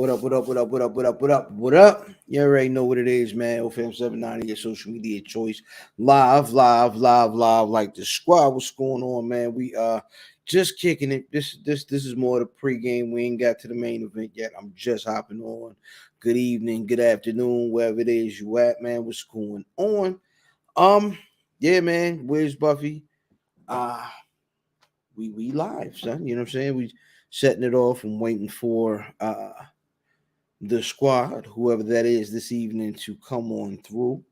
What up? What up? What up? What up? What up? What up? What up? You already know what it is, man. OFM 790, your social media choice. Live, like the squad. What's going on, man? We just kicking it. This is more the pregame. We ain't got to the main event yet. I'm just hopping on. Good evening, good afternoon, wherever it is you at, man. What's going on? Yeah, man. Where's Buffy? Uh we live, son. You know what I'm saying? We setting it off and waiting for the squad, whoever that is, this evening to come on through.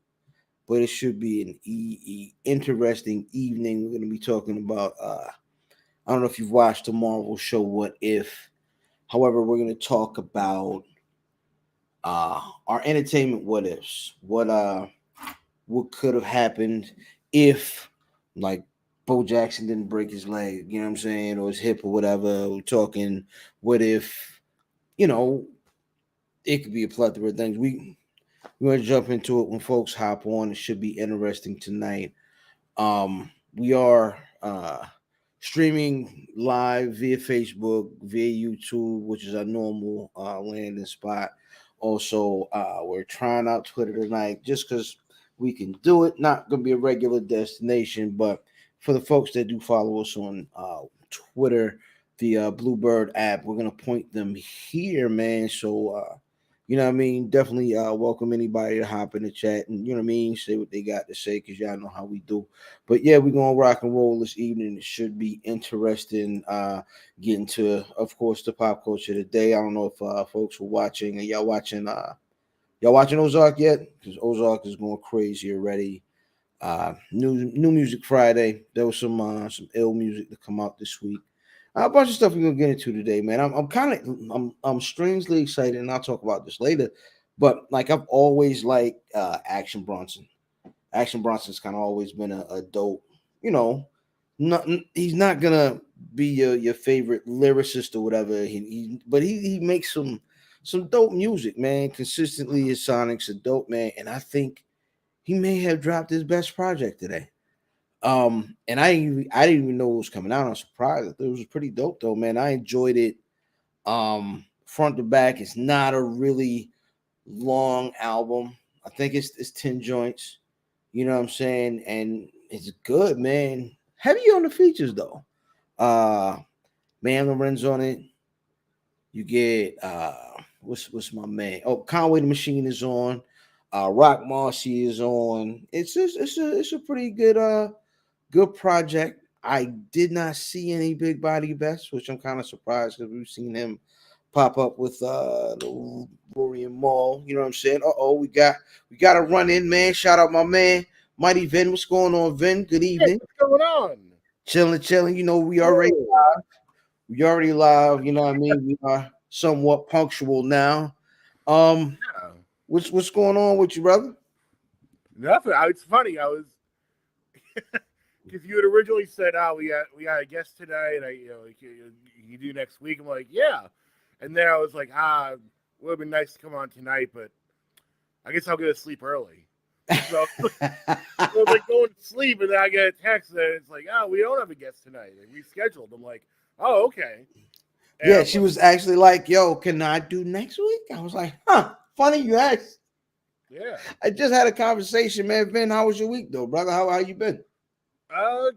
But it should be an interesting evening. We're going to be talking about, I don't know if you've watched the Marvel show, What If. However, we're going to talk about our entertainment what ifs. What could have happened if, like, Bo Jackson didn't break his leg, you know what I'm saying, or his hip or whatever. We're talking what if, you know, it could be a plethora of things. We're gonna jump into it when folks hop on. It should be interesting tonight. We are streaming live via Facebook, via YouTube, which is our normal landing spot. Also, we're trying out Twitter tonight just because we can do it. Not gonna be a regular destination, but for the folks that do follow us on Twitter, the Bluebird app, we're gonna point them here, man. So you know what I mean? Definitely welcome anybody to hop in the chat and, you know what I mean, say what they got to say, because y'all know how we do. But yeah, we're going to rock and roll this evening. It should be interesting getting to, of course, the pop culture today. I don't know if folks were watching. Are y'all watching Ozark yet? Because Ozark is going crazy already. New Music Friday. There was some ill music to come out this week. A bunch of stuff we're gonna get into today, man. I'm strangely excited, and I'll talk about this later. But like I've always liked Action Bronson. Action Bronson's kind of always been a dope, you know. He's not gonna be your favorite lyricist or whatever. But he makes some dope music, man. Consistently, his sonics are dope, man. And I think he may have dropped his best project today. And I didn't even know it was coming out. I'm surprised. It was pretty dope though, man. I enjoyed it. Front to back. It's not a really long album. I think it's 10 joints. You know what I'm saying? And it's good, man. Heavy on the features though. Man Lorenz on it. You get what's my man? Oh, Conway the Machine is on. Rock Marcy is on. It's a pretty good project. I did not see any Big Body Best, which I'm kind of surprised because we've seen him pop up with the Rory and Maul. You know what I'm saying? We got a run in, man. Shout out my man, Mighty Vin. What's going on, Vin? Good evening. What's going on? Chilling. You know, we already live. We already live, you know what I mean? We are somewhat punctual now. Yeah. What's going on with you, brother? Nothing. It's funny. I was because you had originally said, "Oh, we got a guest today, and you do next week." I'm like, "Yeah," and then I was like, would have been nice to come on tonight, but I guess I'll go to sleep early." So I was like going to sleep, and then I get a text that it's like, "Oh, we don't have a guest tonight. They rescheduled." I'm like, "Oh, okay." And Yeah, she was actually like, "Yo, can I do next week?" I was like, "Huh, funny you asked." Yeah. I just had a conversation, man. Ben, how was your week though, brother? How you been?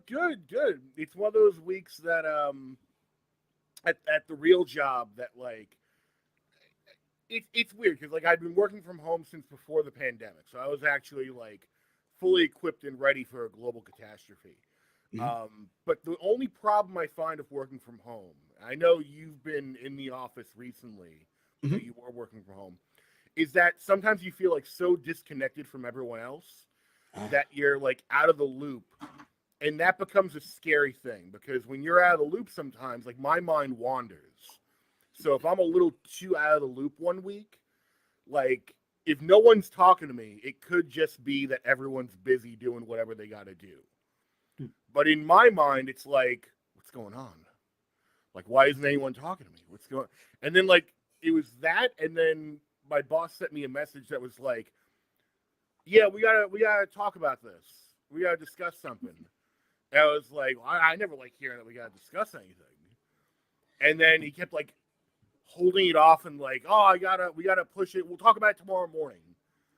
Good. It's one of those weeks that at the real job that like it's weird because like I've been working from home since before the pandemic, so I was actually like fully equipped and ready for a global catastrophe. But the only problem I find of working from home, I know you've been in the office recently, Mm-hmm. you were working from home, is that sometimes you feel like so disconnected from everyone else that you're like out of the loop. And that becomes a scary thing because when you're out of the loop sometimes, like my mind wanders. So if I'm a little too out of the loop one week, like if no one's talking to me, it could just be that everyone's busy doing whatever they got to do. But in my mind, it's like, what's going on? Like, why isn't anyone talking to me? What's going on? And then like it was that, and then my boss sent me a message that was like, yeah, we gotta talk about this. We gotta discuss something. And I was like, I never like hearing that we gotta discuss anything. And then he kept like holding it off and like, oh, we gotta push it. We'll talk about it tomorrow morning.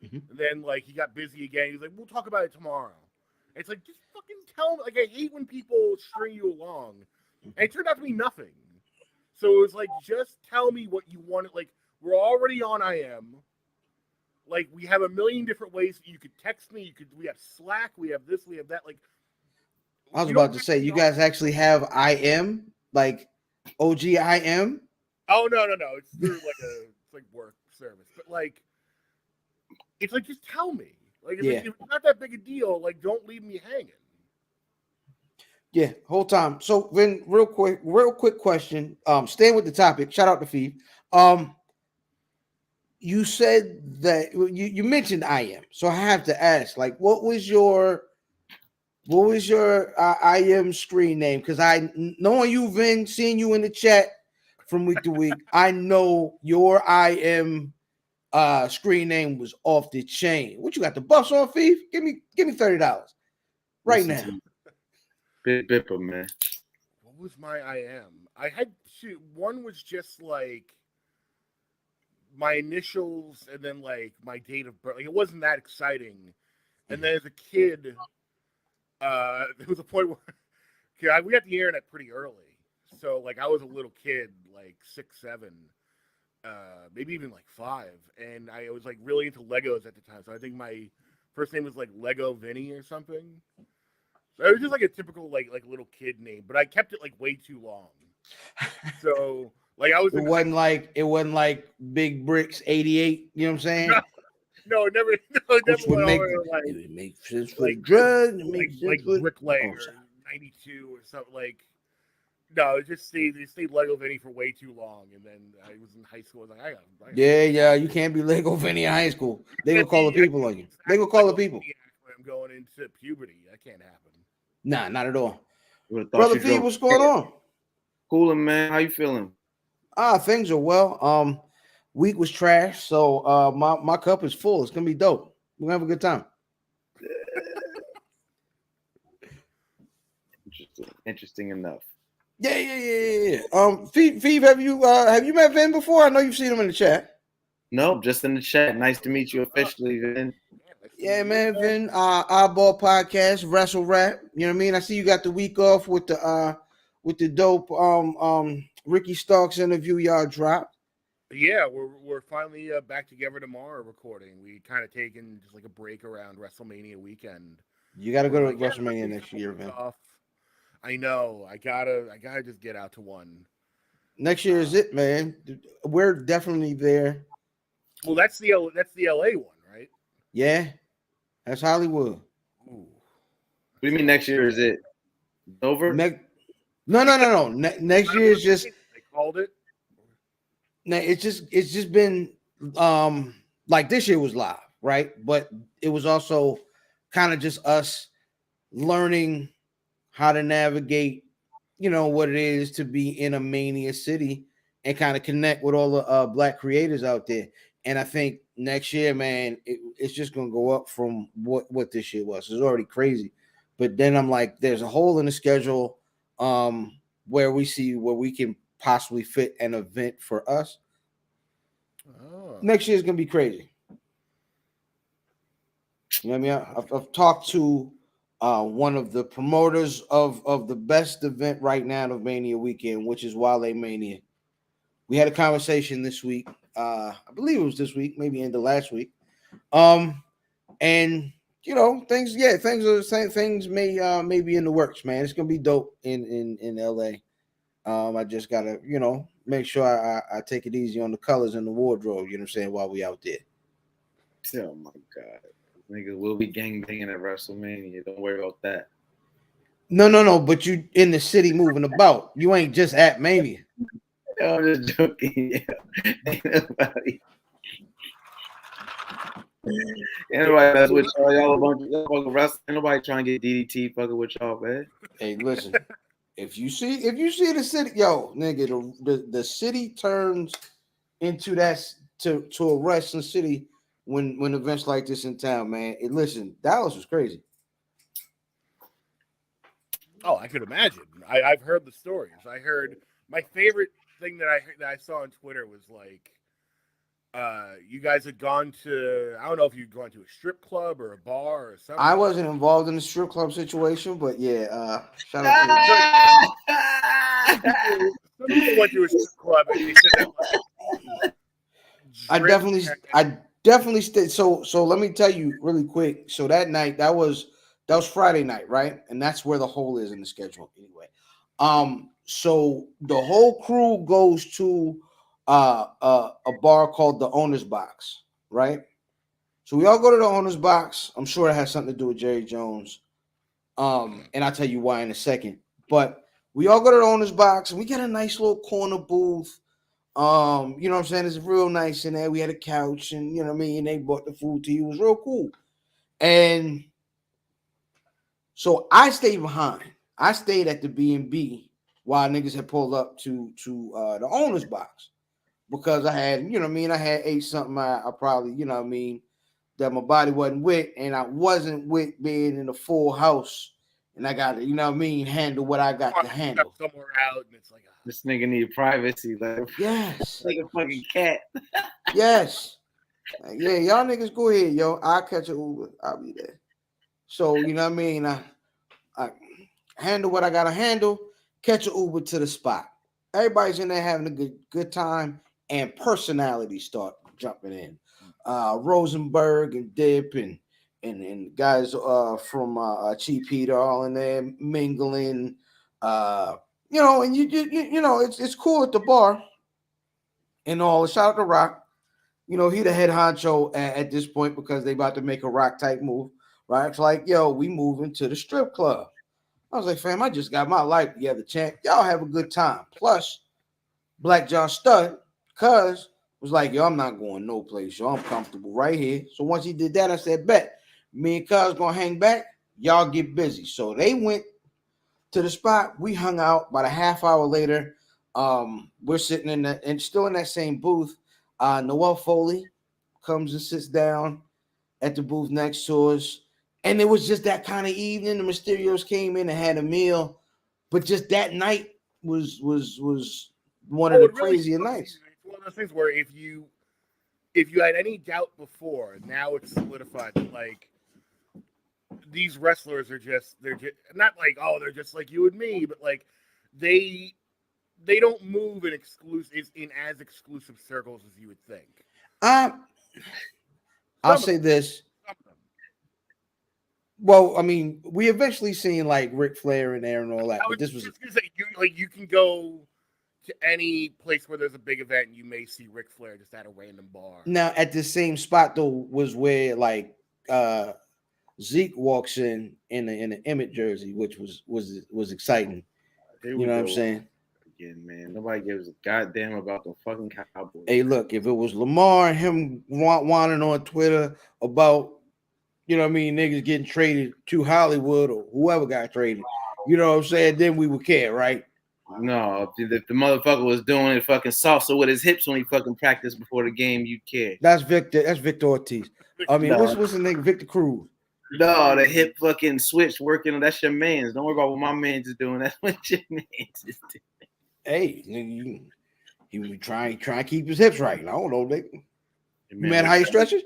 Mhm. And then like he got busy again. He's like, we'll talk about it tomorrow. It's like, just fucking tell me. Like, I hate when people string you along, and it turned out to be nothing. So it was like, just tell me what you want. Like, we're already on IM. Like, we have a million different ways that you could text me. We have Slack. We have this. We have that. Like, I was you don't about to have say, be you on- guys actually have IM, like OGIM? Oh no. It's through it's like work service. But like, it's like, just tell me. Like, Yeah. if it's not that big a deal, like, don't leave me hanging. Yeah, whole time. So Vin, real quick question. Staying with the topic. Shout out to Fee. You said that you mentioned IM, so I have to ask, like, what was your IM screen name? Because knowing you, Vin, seeing you in the chat from week to week, I know your IM screen name was off the chain. What you got the buffs on, Fee? Give me $30 right now. Big Bipper, man. What was my IM? I had two. One was just like my initials and then like my date of birth. Like, it wasn't that exciting. And then as a kid, there was a point where we got the internet pretty early. So like I was a little kid, like 6, 7, maybe even like 5, and I was like really into Legos at the time. So I think my first name was like Lego Vinny or something. So it was just like a typical like little kid name, but I kept it like way too long. So like I was It wasn't like Big Bricks 88. You know what I'm saying? no, it never Which would went make all the way to, like, it would make sense for like- the drug. It like makes sense for Bricklayer Oh, sorry. 92 or something like. No, it just stayed Lego Vinny for way too long, and then I was in high school. I was like, I got Yeah. You can't be Lego Vinny in high school. They gonna call the people on you. They gonna call the people. When I'm going into puberty. That can't happen. Nah, not at all. Would've thought Brother you V, drove- what's going on? Coolin', man. How you feeling? Things are well. Week was trash, so my cup is full. It's gonna be dope. We're gonna have a good time. Interesting enough. Yeah. Feeve, have you met Vin before? I know you've seen him in the chat. No, just in the chat. Nice to meet you officially, Vin. Yeah, man, Vin. Oddball Podcast, Wrestle Rap. You know what I mean? I see you got the week off with the dope Ricky Starks interview y'all dropped. Yeah, we're finally back together tomorrow recording. We kind of taken just like a break around WrestleMania weekend. You got to go to Like, yeah, WrestleMania take next a year, week man. off. I know. I gotta just get out to one. Next year is it, man. We're definitely there. Well, that's the LA one, right? Yeah, that's Hollywood. Ooh. What do you mean next year is it over? No. Next year is just. They called it. It's just been like this year was live, right? But it was also kind of just us learning how to navigate, what it is to be in a Mania city and kind of connect with all the Black creators out there. And I think next year, man, it's just gonna go up from what this year was. It's already crazy, but then I'm like, there's a hole in the schedule where we can possibly fit an event for us. Oh. Next year is gonna be crazy. You know what I mean? I've talked to one of the promoters of the best event right now of Mania weekend, which is Wale Mania. We had a conversation this week. I believe it was this week, maybe end of last week. And things may be in the works, man. It's gonna be dope in LA. I just gotta, make sure I take it easy on the colors and the wardrobe, you know what I'm saying, while we out there. Oh my God. Niggas will be gangbanging at WrestleMania. Don't worry about that. No, but you in the city moving about. You ain't just at Mania. I'm just joking. Ain't nobody mess with y'all. Y'all a bunch of fucking wrestlers. Ain't nobody trying to get DDT fucking with y'all, man. Hey, listen. If you see the city, yo, nigga, the city turns into to a wrestling city when events like this in town, man. Listen, Dallas was crazy. Oh, I could imagine. I've heard the stories. I heard my favorite thing that I saw on Twitter was like, you guys had gone to, I don't know if you'd gone to a strip club or a bar or something. I wasn't involved in the strip club situation, but yeah, shout out to Some people went to a strip club and they said that like, I definitely stayed. So let me tell you really quick. So that night, that was Friday night, right? And that's where the hole is in the schedule anyway. So the whole crew goes to a bar called the Owner's Box, right? So we all go to the Owner's Box. I'm sure it has something to do with Jerry Jones. And I'll tell you why in a second. But we all go to the Owner's Box and we got a nice little corner booth. You know what I'm saying? It's real nice in there. We had a couch and you know what I mean, they brought the food to you. It was real cool. And so I stayed behind. I stayed at the B&B while niggas had pulled up to the Owner's Box because I had, you know what I mean, I had ate something I probably, you know what I mean, that my body wasn't with, and I wasn't with being in a full house, and I got to, you know what I mean, handle what I got to handle. Somewhere out, and it's like, this nigga need privacy, like yes, like a fucking cat. yes, yeah, y'all niggas go ahead, yo. I'll catch an Uber. I'll be there. So you know what I mean. I handle what I gotta handle. Catch an Uber to the spot. Everybody's in there having a good time, and personalities start jumping in. Rosenberg and Dip and guys from Cheap Heat are all in there mingling. You know, and you know it's cool at the bar and all. Shout out to Rock. You know, he the head honcho at this point because they about to make a Rock type move, right? It's like, yo, we moving to the strip club. I was like, fam, I just got my life together, champ. Y'all have a good time. Plus, Black John Stud, cuz was like, yo, I'm not going no place. Yo, I'm comfortable right here. So once he did that, I said, bet. Me and cuz gonna hang back. Y'all get busy. So they went to the spot. We hung out. About a half hour later, we're sitting in that and still in that same booth. Noel Foley comes and sits down at the booth next to us. And it was just that kind of evening. The Mysterios came in and had a meal. But just that night was one of the crazier nights. It's one of those things where if you had any doubt before, now it's solidified that like these wrestlers they're just not like, oh, they're just like you and me, but like they don't move in as exclusive circles as you would think. I'll say this. Well, I mean, we eventually seen like Ric Flair in there and all that, but this was just gonna say, you can go to any place where there's a big event and you may see Ric Flair just at a random bar. Now at the same spot though was where like Zeke walks in the Emmett jersey, which was exciting. You know what I'm saying? Again, man, nobody gives a goddamn about the fucking Cowboys. Hey, look, if it was Lamar and him whining on Twitter about, you know what I mean, niggas getting traded to Hollywood or whoever got traded, you know what I'm saying, then we would care, right? No, if the motherfucker was doing it fucking salsa with his hips when he fucking practiced before the game, you'd care. That's Victor Ortiz. I mean, what's the nigga, Victor Cruz? No, the hip fucking switch working. That's your man's. Don't worry about what my man's is doing. That's what your man's is doing. Hey, nigga, he was trying to keep his hips right. I don't know, nigga. Man, how you stretch it?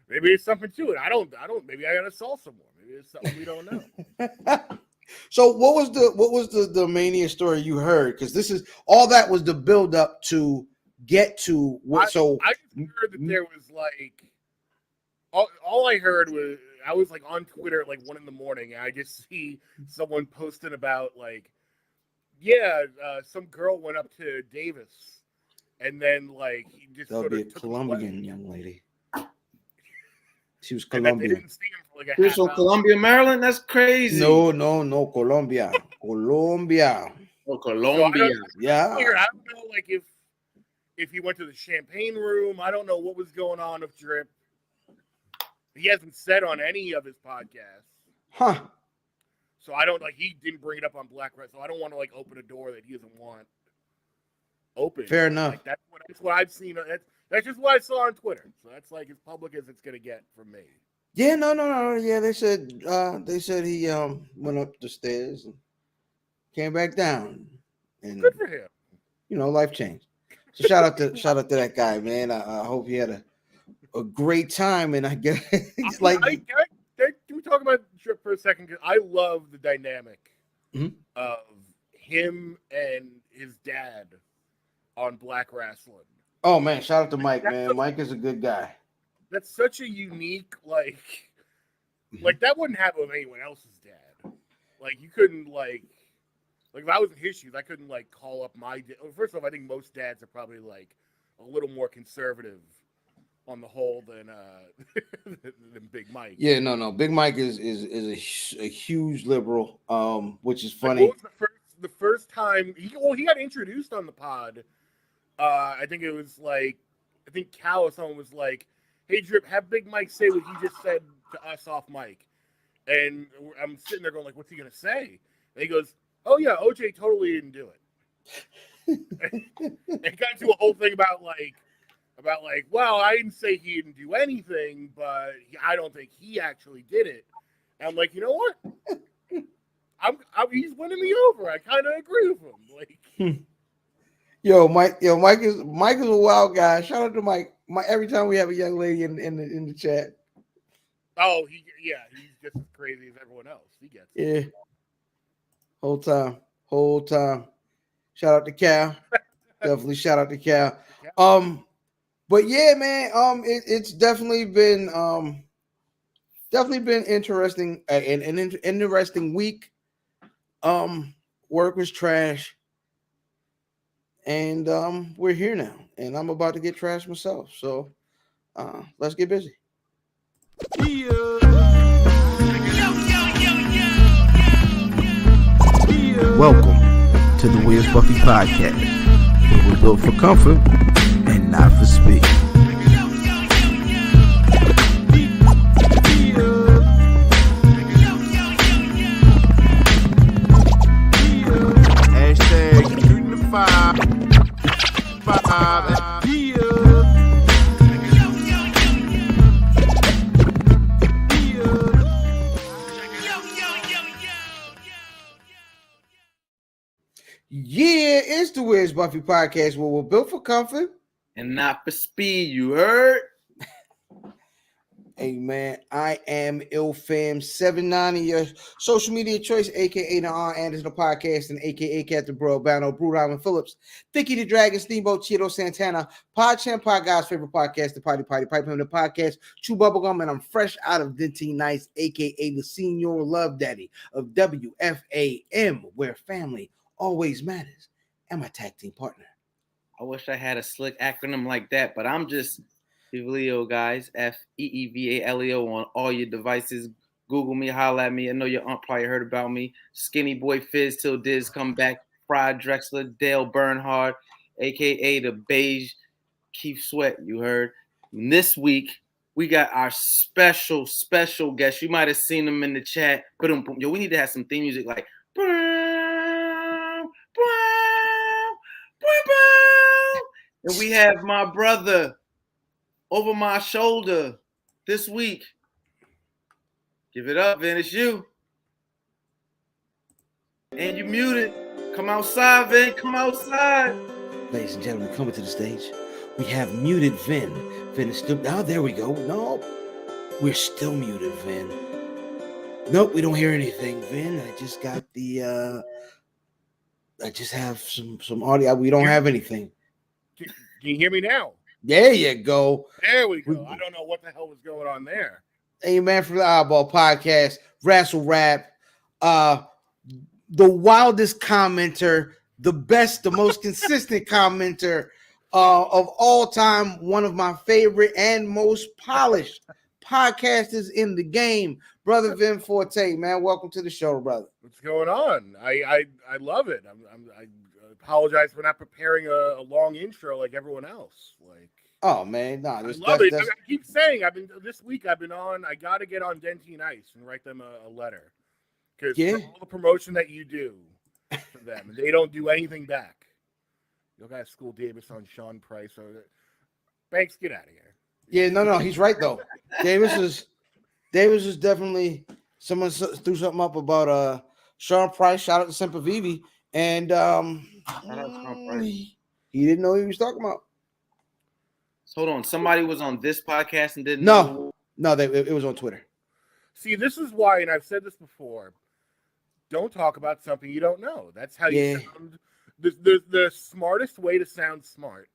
Maybe it's something to it. I don't. Maybe I gotta solve some more. Maybe it's something we don't know. So what was the Mania story you heard? Because this is all that was the build up to get to what. I just heard that there was like all I heard was I was like on Twitter at like 1 a.m. and I just see someone posting about like, yeah, some girl went up to Davis, and then like he just that'll sort be of a took Colombian young lady. She was and then they Colombian. didn't see him for like a She's half from hour. Columbia, Maryland. That's crazy. No, Colombia. Oh, Colombia. Yeah. I don't know, like if he went to the champagne room. I don't know what was going on with Drip. He hasn't said on any of his podcasts. Huh. So I don't he didn't bring it up on Black Red. So I don't want to like open a door that he doesn't want open. Fair enough. Like, that's what I've seen. That's just what I saw on Twitter. So that's like as public as it's gonna get from me. Yeah, no. Yeah, they said he went up the stairs and came back down. And good for him. life changed. So shout out to that guy, man. I hope he had a great time, and I guess it's like. Can we talk about Drip for a second? Because I love the dynamic Mhm. of him and his dad on Black Wrestling. Oh man, shout out to Mike, man. Mike is a good guy. That's such a unique, like that wouldn't happen with anyone else's dad. Like you couldn't like if I was in his shoes, I couldn't like call up my dad. First off, I think most dads are probably like a little more conservative on the whole than Big Mike. Yeah, no. Big Mike is a huge liberal, which is funny. Like, what was the first time he got introduced on the pod? I think it was like Cal or someone was like, "Hey Drip, have Big Mike say what he just said to us off mic," and I'm sitting there going like, "What's he gonna say?" And he goes, "Oh yeah, OJ totally didn't do it." And got into a whole thing about well, I didn't say he didn't do anything, but I don't think he actually did it. And I'm like, you know what? He's winning me over. I kind of agree with him. Like, Mike is a wild guy. Shout out to Mike. Every time we have a young lady in the chat. Oh, he's just as crazy as everyone else. He gets it. Yeah. Whole time. Shout out to Cal. Definitely shout out to Cal. But yeah, man, it's definitely been interesting, an interesting week. Work was trash, and we're here now, and I'm about to get trash myself. So let's get busy. Welcome to the Where's Buffy podcast, where we're built for comfort and not for speed. Hashtag shooting the five. Yeah, it's the Where's Buffy podcast, where we're built for comfort and not for speed. You heard? Hey man, I am IlFam79, your social media choice, aka the R. Anderson podcast, and aka Captain Bro Albano, Brew Diamond Phillips, Vicky the Dragon, Steamboat, Cheeto Santana, PodChamp, Pod Guy's favorite podcast, the Pipe Him the podcast, Chew Bubblegum, and I'm fresh out of Dentine Nice, aka the Senior Love Daddy of WFAM, where family always matters, and my tag team partner. I wish I had a slick acronym like that, but I'm just Feevaleo, guys. FEEVALEO on all your devices. Google me, holla at me. I know your aunt probably heard about me. Skinny Boy Fizz till Diz come back. Fried Drexler, Dale Bernhard, aka the Beige Keith Sweat. You heard. And this week we got our special guest. You might have seen him in the chat. Yo, we need to have some theme music like. And we have my brother over my shoulder this week. Give it up, Vin. It's you. And you muted. Come outside, Vin. Come outside. Ladies and gentlemen, coming to the stage, we have muted Vin. Vin is still. Oh, there we go. No, we're still muted, Vin. Nope, we don't hear anything, Vin. I just got the. I just have some audio. We don't have anything. Can you hear me now? There you go. There we go. I don't know what the hell was going on there. Hey, man, from the Eyeball Podcast, Wrestle Rap, the wildest commenter, the best, the most consistent commenter of all time, one of my favorite and most polished podcasters in the game, Brother Vin Forte. Man, welcome to the show, brother. What's going on? I love it. I apologize for not preparing a long intro like everyone else. Like, oh man, nah, I love it. I keep saying this week I've been on. I got to get on Dentine Ice and write them a letter because for all the promotion that you do for them, they don't do anything back. You guys school Davis on Sean Price. So Banks, get out of here. Yeah, no, he's right though. Davis is definitely someone threw something up about Sean Price. Shout out to Semper Vivi. And He didn't know he was talking about. Hold on. Somebody was on this podcast and didn't No. know. No, it was on Twitter. See, this is why, and I've said this before. Don't talk about something you don't know. That's how you sound. The smartest way to sound smart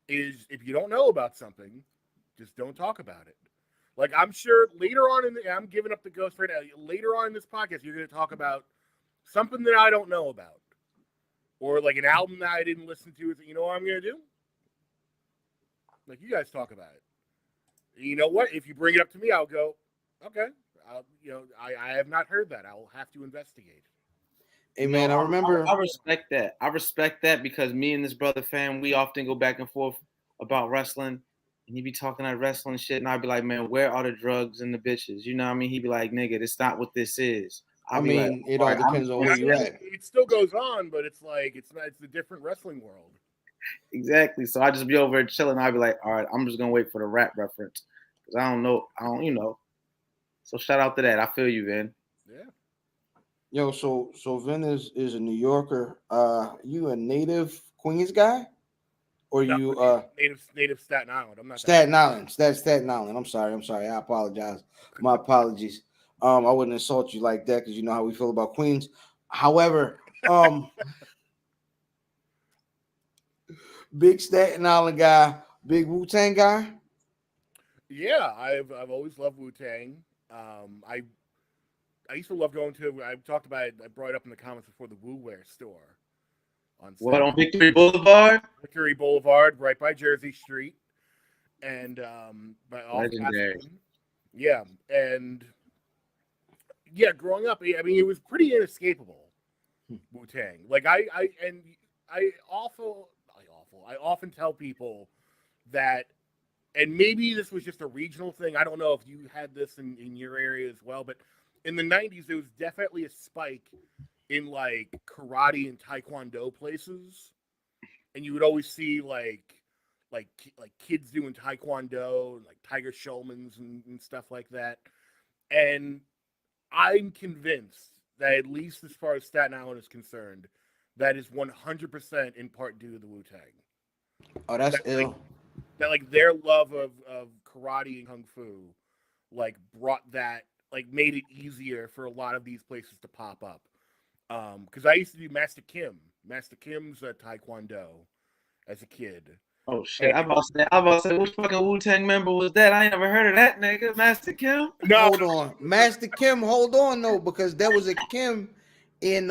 is if you don't know about something, just don't talk about it. Like, I'm sure later on I'm giving up the ghost right now. Later on in this podcast, you're going to talk about something that I don't know about, or like an album that I didn't listen to. You know what I'm going to do? Like, you guys talk about it. You know what? If you bring it up to me, I'll go, okay. I have not heard that. I will have to investigate. Hey, man, I remember. I respect that. I respect that because me and this brother fam, we often go back and forth about wrestling. And he'd be talking that wrestling shit, and I'd be like, man, where are the drugs and the bitches? You know what I mean? He'd be like, nigga, that's not what this is. I mean, it all depends on where you're at. It still goes on, but it's like, it's a different wrestling world. Exactly. So I just be over here chilling. I'd be like, all right, I'm just going to wait for the rap reference. Because I don't know. So shout out to that. I feel you, Vin. Yeah. Yo, so Vin is a New Yorker. You a native Queens guy? Or no, you native Staten Island. I'm not Staten Island. That's Staten Island. I'm sorry. I apologize. My apologies. I wouldn't insult you like that because you know how we feel about Queens. However, big Staten Island guy, big Wu-Tang guy. Yeah, I've always loved Wu-Tang. I used to love going to. I talked about it. I brought it up in the comments before, the Wu Wear store. On Victory Boulevard? Victory Boulevard, right by Jersey Street, and legendary. Yeah, and yeah, growing up, I mean, it was pretty inescapable. Wu-Tang, like I often tell people that, and maybe this was just a regional thing. I don't know if you had this in your area as well, but in the 90s, there was definitely a spike in like karate and taekwondo places, and you would always see like kids doing taekwondo and like Tiger Schulmans and stuff like that. And I'm convinced that, at least as far as Staten Island is concerned, that is 100% in part due to the Wu-Tang. Oh, that's ill. That like their love of karate and kung fu like brought that, like made it easier for a lot of these places to pop up. Because I used to do Master Kim's taekwondo as a kid. Oh shit! I'm about to say, which fucking Wu-Tang member was that? I ain't never heard of that nigga, Master Kim. No, hold on, Master Kim. Hold on, no, because there was a Kim in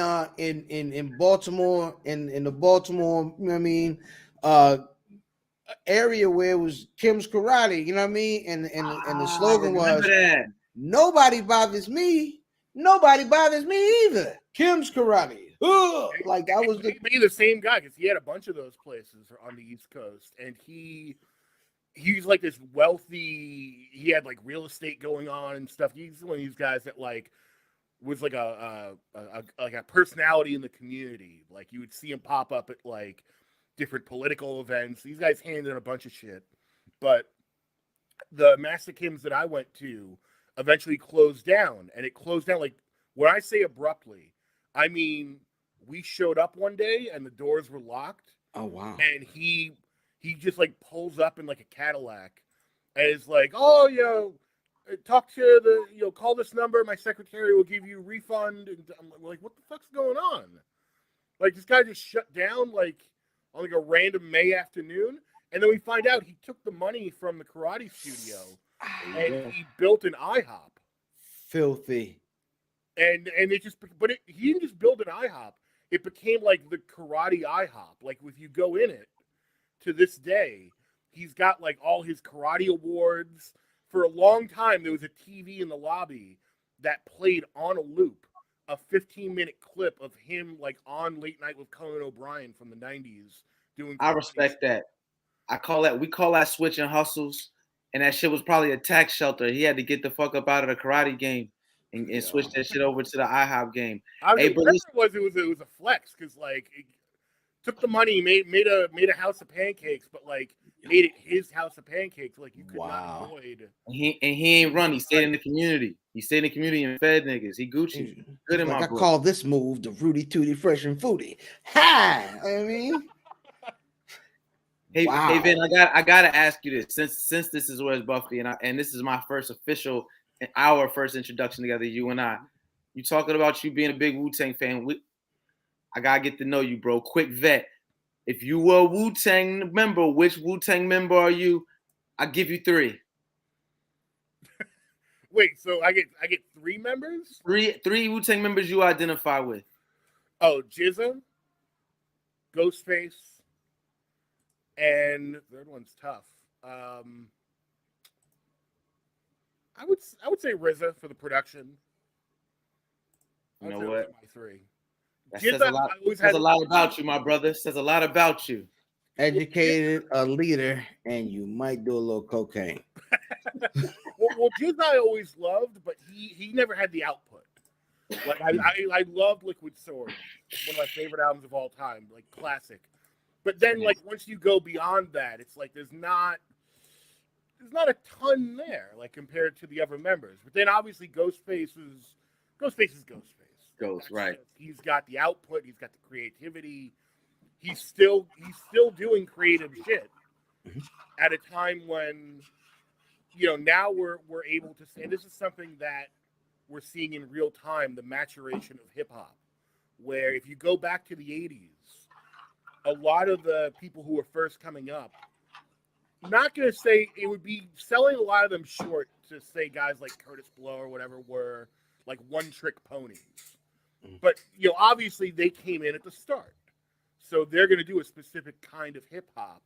Baltimore, in the Baltimore, you know what I mean, area where it was Kim's Karate, you know what I mean, and the slogan was "Nobody bothers me, nobody bothers me either." Kim's Karate. Like that was the same guy, because he had a bunch of those places on the East Coast, and he's like this wealthy. He had like real estate going on and stuff. He's one of these guys that like was like a personality in the community. Like you would see him pop up at like different political events. These guys handed a bunch of shit, but the Master Kim's that I went to eventually closed down, and it closed down like, when I say abruptly, I mean we showed up one day and the doors were locked. Oh wow! And he just like pulls up in like a Cadillac and is like, "Oh, talk to the call this number. My secretary will give you a refund." And I'm like, "What the fuck's going on?" Like this guy just shut down like on like a random May afternoon, and then we find out he took the money from the karate studio and he built an IHOP. Filthy. And it just, but he didn't just build an IHOP. It became like the karate IHOP. Like if you go in it to this day, he's got like all his karate awards. For a long time, there was a TV in the lobby that played on a loop a 15-minute clip of him like on Late Night with Conan O'Brien from the 90s doing. I respect that. We call that switching hustles, and that shit was probably a tax shelter. He had to get the fuck up out of the karate game. And switch that shit over to the IHOP game. I mean, it was a flex, because like it took the money, made a house of pancakes, but like made it his house of pancakes. Like you could not avoid. And he ain't run. He stayed in the community. He stayed in the community and fed niggas. He Gucci. Good in like my I book. call this move the Rudy Tooty Fresh and Foodie. Hi, I mean, Hey, Wow. hey, Vin, I gotta ask you this since this is Where's Buffy and this is my first official, our first introduction together, you and I. You talking about you being a big Wu-Tang fan? I gotta get to know you, bro. Quick vet. If you were a Wu-Tang member, which Wu-Tang member are you? I give you 3. Wait, so I get 3 members? Three Wu-Tang members you identify with. Oh, Jizza, Ghostface, and the third one's tough. I would say RZA for the production. You know I'd say what? those are my 3. That Jizza, says a lot. I always Says had a lot about you, my brother. Says a lot about you. Educated, a leader, and you might do a little cocaine. well, Jizza I always loved, but he never had the output. Like I loved Liquid Sword, one of my favorite albums of all time, like classic. But then like once you go beyond that, it's like there's not a ton there, like compared to the other members. But then obviously Ghostface is Ghostface. Right. He's got the output, he's got the creativity. He's still doing creative shit at a time when, you know, now we're able to say this is something that we're seeing in real time, the maturation of hip hop, where if you go back to the 80s, a lot of the people who were first coming up, I'm not going to say it would be selling a lot of them short to say guys like Curtis Blow or whatever were like one-trick ponies. But, you know, obviously they came in at the start. So they're going to do a specific kind of hip-hop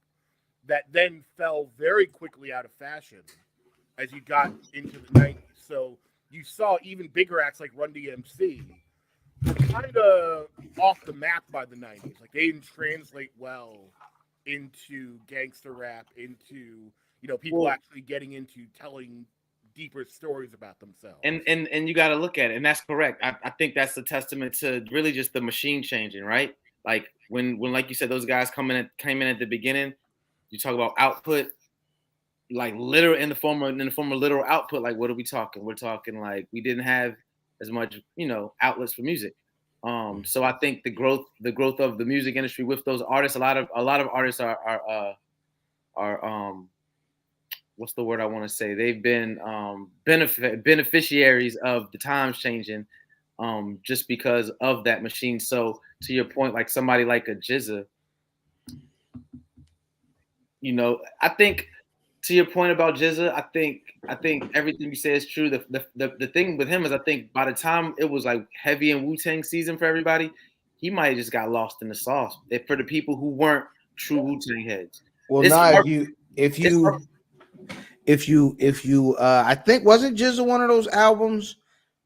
that then fell very quickly out of fashion as you got into the 90s. So you saw even bigger acts like Run DMC were kind of off the map by the 90s. Like they didn't translate well into gangster rap, into, you know, people actually getting into telling deeper stories about themselves. And you got to look at it, and that's correct. I think that's a testament to really just the machine changing, right? Like when like you said, those guys came in at the beginning. You talk about output, like literal in the form of literal output. Like what are we talking? We're talking like we didn't have as much, you know, outlets for music. So I think the growth of the music industry with those artists, a lot of artists are what's the word I want to say? They've been beneficiaries of the times changing, just because of that machine. So to your point, like somebody like a Jizza, you know, I think to your point about Jizza, I think everything you say is true. The thing with him is I think by the time it was like heavy in Wu-Tang season for everybody, he might have just got lost in the sauce. For the people who weren't true Wu-Tang heads. Well, now if you I think wasn't Jizza one of those albums?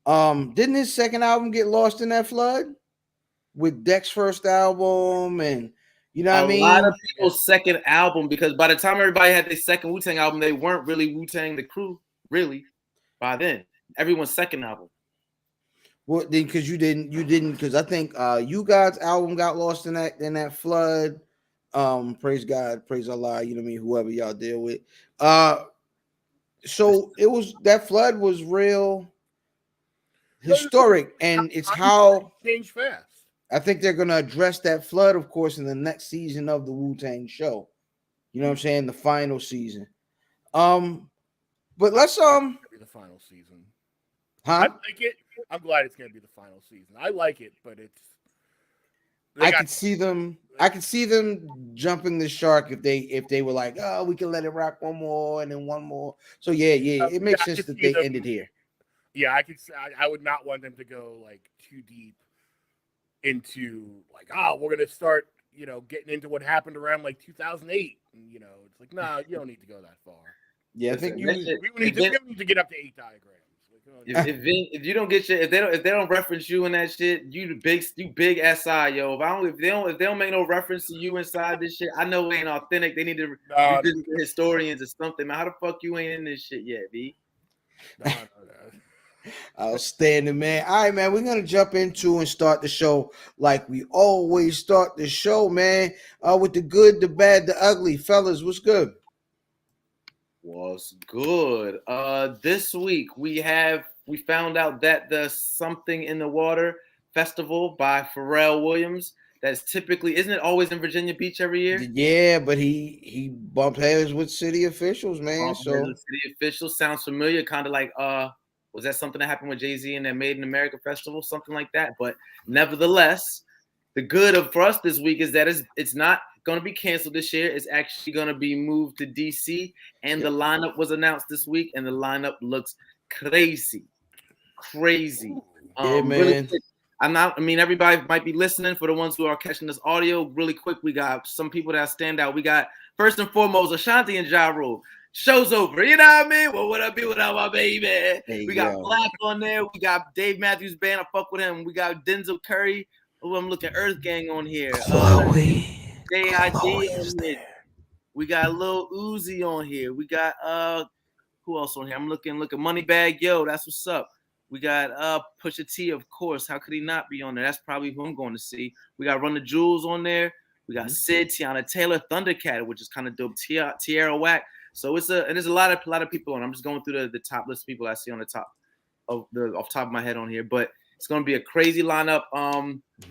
Didn't his second album get lost in that flood with Dex first album? And you know what I mean? A lot of people's second album, because by the time everybody had their second Wu-Tang album, they weren't really Wu-Tang the crew, really. By then, everyone's second album. Well, then because you didn't because I think you guys' album got lost in that flood. Praise God, praise Allah, you know what I mean, whoever y'all deal with. So it was that flood was real historic, and it's how changed fast. I think they're gonna address that flood, of course, in the next season of the Wu-Tang show. You know what I'm saying? The final season. But let's be the final season. huh? I like it. I'm glad it's gonna be the final season. I like it, but it's I could see them jumping the shark if they were like, oh, we can let it rock one more and then one more. So yeah, it makes sense that they ended here. Yeah, I could. I would not want them to go like too deep into like, oh, we're gonna start, you know, getting into what happened around like 2008. And, you know, it's like, nah, you don't need to go that far. Yeah, I think we don't need to get up to 8 diagrams. Like, if you don't get your if they don't reference you in that shit, you big SI, yo. If they don't make no reference to you inside this shit, I know it ain't authentic. They need to revisit the historians or something. Man, how the fuck you ain't in this shit yet, B? No. Outstanding, man. All right, man. We're gonna jump into and start the show like we always start the show, man. With the good, the bad, the ugly. Fellas, what's good? What's good? This week we found out that the Something in the Water Festival by Pharrell Williams that's typically, isn't it always in Virginia Beach every year? Yeah, but he bumped heads with city officials, man. So The city official sounds familiar, kind of like was that something that happened with Jay-Z and that Made in America festival, something like that? But nevertheless, the good for us this week is that it's not going to be canceled this year. It's actually going to be moved to DC, and the lineup was announced this week, and the lineup looks crazy. Yeah, man. Really quick, everybody might be listening. For the ones who are catching this audio, really quick, we got some people that stand out. We got, first and foremost, Ashanti and Ja Rule. Show's over. You know what I mean? Well, what I be without my baby? We got Black on there. We got Dave Matthews Band. I fuck with him. We got Denzel Curry. Oh, I'm looking Earth Gang on here. J.I.D. on here. We got Lil Uzi on here. We got who else on here? I'm looking Moneybagg Yo. That's what's up. We got Pusha T, of course. How could he not be on there? That's probably who I'm going to see. We got Run the Jewels on there. We got Sid, Tiana Taylor, Thundercat, which is kind of dope. Tierra Whack. So there's a lot of people on. I'm just going through the top list of people I see on the top off the top of my head on here. But it's going to be a crazy lineup.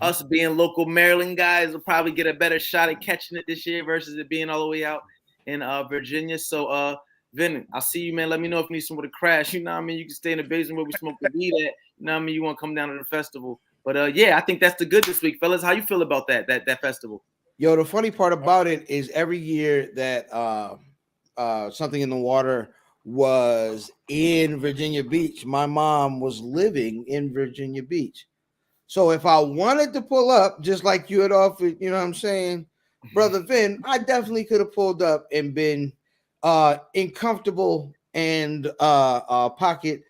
Us being local Maryland guys will probably get a better shot at catching it this year versus it being all the way out in Virginia. So Vin, I'll see you, man. Let me know if you need somewhere to crash. You know what I mean? You can stay in the basement where we smoke the weed at. You know what I mean? You want to come down to the festival. But yeah, I think that's the good this week, fellas. How you feel about that festival? Yo, the funny part about it is every year that Something in the Water was in Virginia Beach, my mom was living in Virginia Beach. So if I wanted to pull up, just like you had offered, you know what I'm saying, Brother Vin, I definitely could have pulled up and been in comfortable and pocket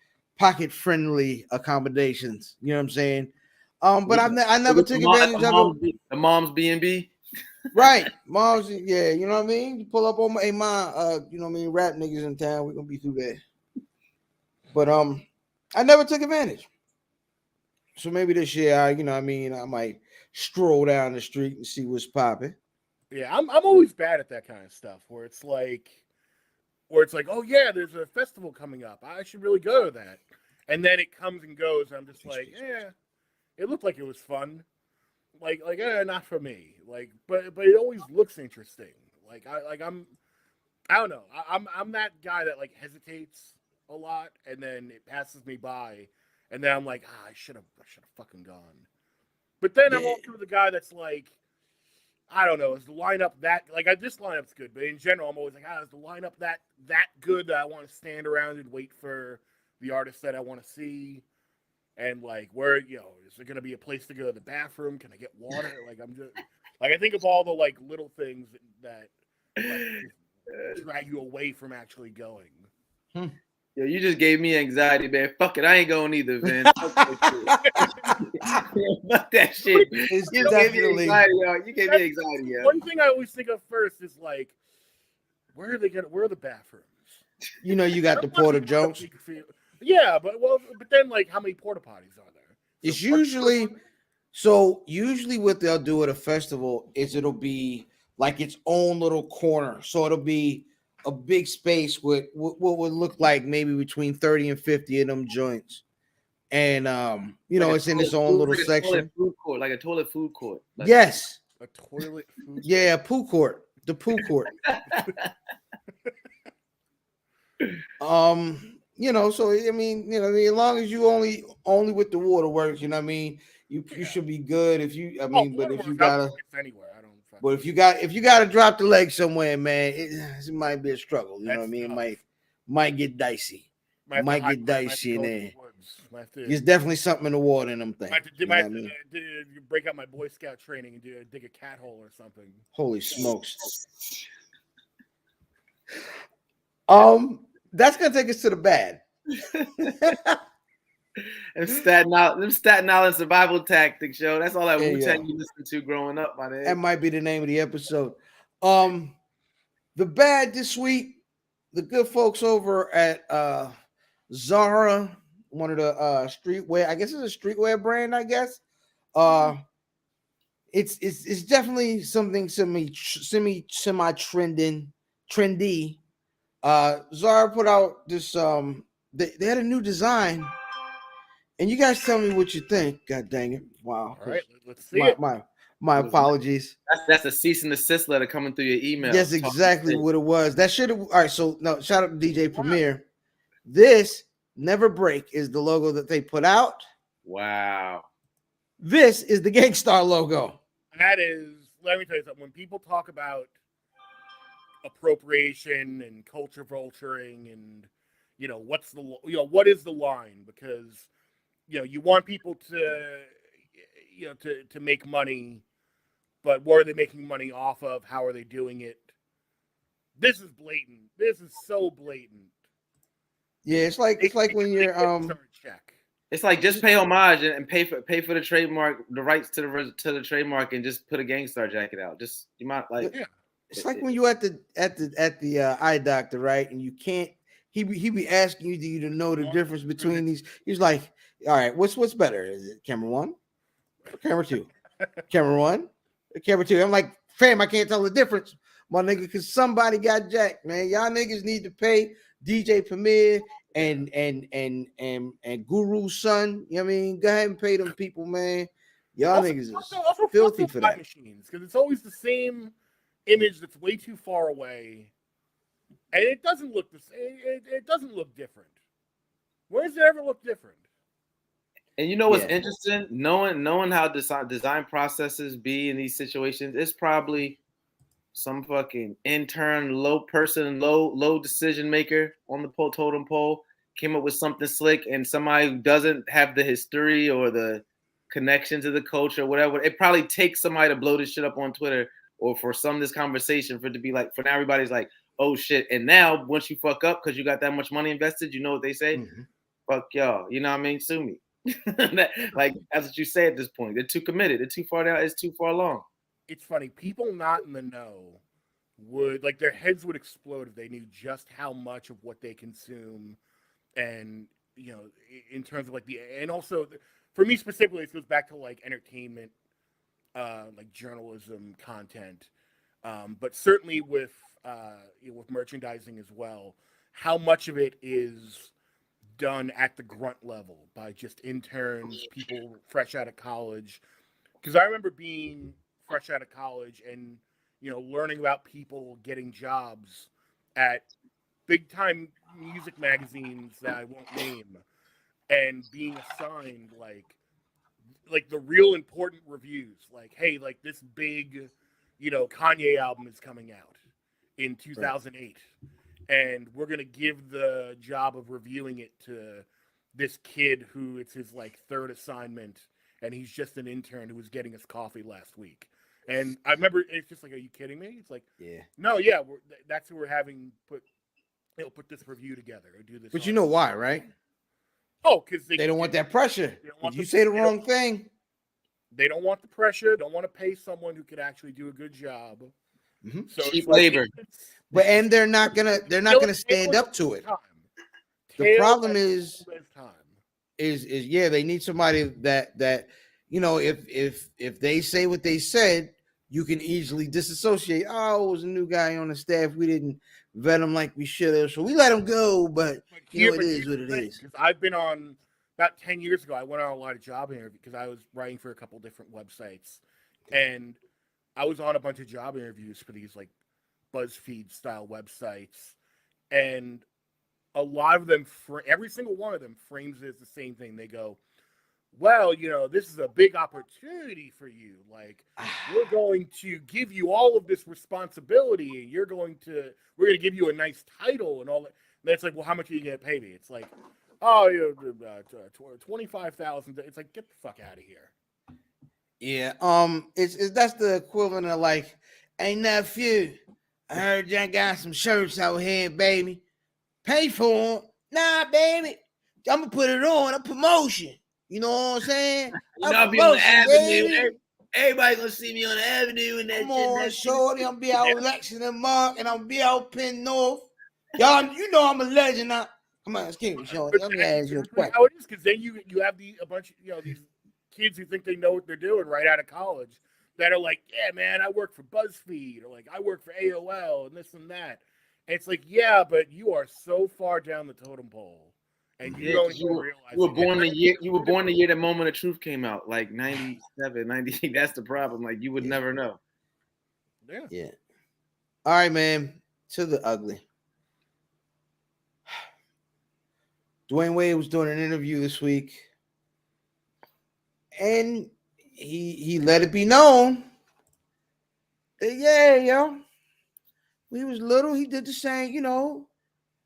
friendly accommodations. You know what I'm saying? But I never took advantage of it. The mom's B&B. Right, mom's, yeah, you know what I mean. You pull up on my mom, you know what I mean. Rap niggas in town, we're gonna be through there. But I never took advantage. So maybe this year, I might stroll down the street and see what's popping. Yeah, I'm always bad at that kind of stuff where it's like, oh yeah, there's a festival coming up. I should really go to that, and then it comes and goes. And I'm just like, yeah, it looked like it was fun. Like, not for me. Like, but it always looks interesting. I don't know. I'm that guy that like hesitates a lot, and then it passes me by, and then I'm like, I should have fucking gone. But then I'm also the guy that's like, I don't know, is the lineup that like this lineup's good, but in general, I'm always like, is the lineup that good that I want to stand around and wait for the artist that I want to see? And like, where, is there gonna be a place to go to the bathroom? Can I get water? Like, I'm just like, I think of all the like little things that like, drag you away from actually going. Yo, you just gave me anxiety, man. Fuck it, I ain't going either, man. Fuck that shit. You gave me anxiety, yo. You gave me anxiety, yo. One thing I always think of first is like, where are the bathrooms? You know, you got the Porta Jones. Yeah, but then like, how many porta potties are there? It's usually what they'll do at a festival is it'll be like its own little corner. So it'll be a big space with what would look like maybe between 30 and 50 of them joints. And it's in its own little section. Like a toilet food court. Yes. A toilet food. Yeah, poo court. The poo court. So I mean, as long as you only with the waterworks, you know what I mean, you should be good. If you, but if you gotta anywhere, I don't. But if you gotta drop the leg somewhere, man, it might be a struggle. You know what I mean? It might get dicey. Might get dicey in there. There's definitely something in the water in them things. Might have to break out my Boy Scout training and dig a cat hole or something. Holy smokes! That's gonna take us to the bad. Them Staten Island survival tactics, yo. That's all that Wu-Tang you listened to growing up, my name. That might be the name of the episode. The bad this week, the good folks over at Zara, one of the streetwear, I guess it's a streetwear brand, I guess. It's definitely something trendy. Zara put out this they had a new design, and you guys tell me what you think. God dang it! Wow. All right, let's see it. My apologies. That's a cease and desist letter coming through your email. That's exactly what it was. That should have. All right. So no, shout out to DJ Premier. This Never Break is the logo that they put out. Wow. This is the Gangstar logo. That is, let me tell you something. When people talk about appropriation and culture vulturing and, what is the line? Because, you want people to, to make money, but what are they making money off of? How are they doing it? This is blatant. This is so blatant. Yeah, it's like when you're check. It's like just pay homage and pay for the trademark, the rights to the trademark, and just put a Gangstar jacket out. Just you might like. Yeah. It's like when you at the eye doctor, right? And you can't. He be asking you to know the difference between these. He's like, all right, what's better? Is it camera 1 or camera 2? Camera 1 or camera 2? I'm like, fam, I can't tell the difference, my nigga, because somebody got jacked, man. Y'all niggas need to pay DJ Premier and Guru's son. You know what I mean? Go ahead and pay them people, man. Y'all niggas is filthy for that. Machines, because it's always the same image that's way too far away, and it doesn't look the same. It doesn't look different. Where does it ever look different? And you know what's interesting? Knowing how design processes be in these situations, it's probably some fucking intern, low decision maker on the totem pole came up with something slick, and somebody who doesn't have the history or the connection to the culture or whatever. It probably takes somebody to blow this shit up on Twitter or for some of this conversation for it to be like, for now everybody's like, oh shit. And now once you fuck up because you got that much money invested, you know what they say? Mm-hmm. Fuck y'all. You know what I mean? Sue me. Like that's what you say at this point. They're too committed. They're too far down. It's too far along. It's funny. People not in the know would like their heads would explode if they knew just how much of what they consume, and in terms of like and also for me specifically, it goes back to like entertainment, like journalism content, but certainly with merchandising as well. How much of it is done at the grunt level by just interns, people fresh out of college? Because I remember being fresh out of college and learning about people getting jobs at big time music magazines that I won't name, and being assigned like the real important reviews, like, hey, like this big Kanye album is coming out in 2008, and we're gonna give the job of reviewing it to this kid who it's his like third assignment, and he's just an intern who was getting us coffee last week. And I remember it's just like, are you kidding me? It's like, no, that's who we're having put this review together or do this. But you know why, right? Oh, because they don't want that pressure. You say the wrong thing. They don't want the pressure. Don't want to pay someone who could actually do a good job. Mm-hmm. So cheap labor. But and they're not gonna stand up to it. The problem is they need somebody that if they say what they said, you can easily disassociate. Oh, it was a new guy on the staff. We didn't vet him like we should have, so we let him go. But it is what it is. I've been on about 10 years ago. I went on a lot of job interviews because I was writing for a couple different websites, and I was on a bunch of job interviews for these like BuzzFeed style websites, and a lot of them, every single one of them, frames it as the same thing. They go, well, this is a big opportunity for you. Like, we're going to give you all of this responsibility, and we're going to give you a nice title and all that. And it's like, well, how much are you going to pay me? It's like, oh, $25,000. It's like, get the fuck out of here. Yeah. It's that's the equivalent of like, ain't that few. I heard y'all got some shirts out here, baby. Pay for them. Nah, baby. I'm gonna put it on a promotion. You know what I'm saying? I'll be on the avenue. Everybody gonna see me on the avenue and that. Come on, shorty. I'm gonna be out Lexington Mark, and I'm gonna be out Penn North. Y'all, I'm a legend now. Come on, excuse me, shorty. Let me ask you a question. How it is, because then you have a bunch of these kids who think they know what they're doing right out of college that are like, yeah, man, I work for BuzzFeed, or like I work for AOL and this and that. And it's like, yeah, but you are so far down the totem pole. and you Yeah, don't 'cause even realize you were it. born the year the Moment of Truth came out, like 97, 98. That's the problem. Like you would never know. Yeah. Yeah. All right, man. To the ugly. Dwayne Wade was doing an interview this week, and he let it be known that when he was little, he did the same.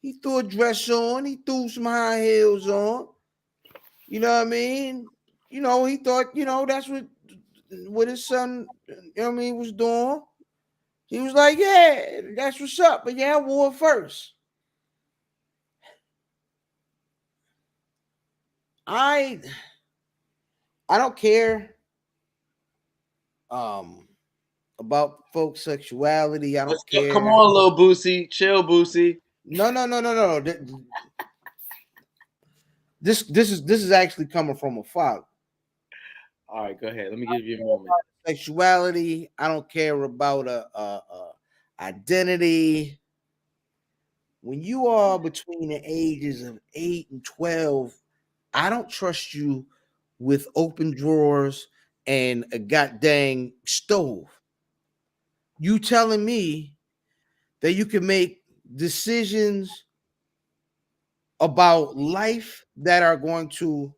He threw a dress on, he threw some high heels on. You know what I mean? He thought that's what his son, was doing. He was like, yeah, that's what's up. But yeah, I wore it first. I don't care about folks' sexuality. I don't care. Come on, little Boosie. Chill, Boosie. No. This is actually coming from a father. All right, go ahead. Let me give you a moment. Sexuality. I don't care about a identity. When you are between the ages of 8 and 12, I don't trust you with open drawers and a goddamn stove. You telling me that you can make decisions about life that are going to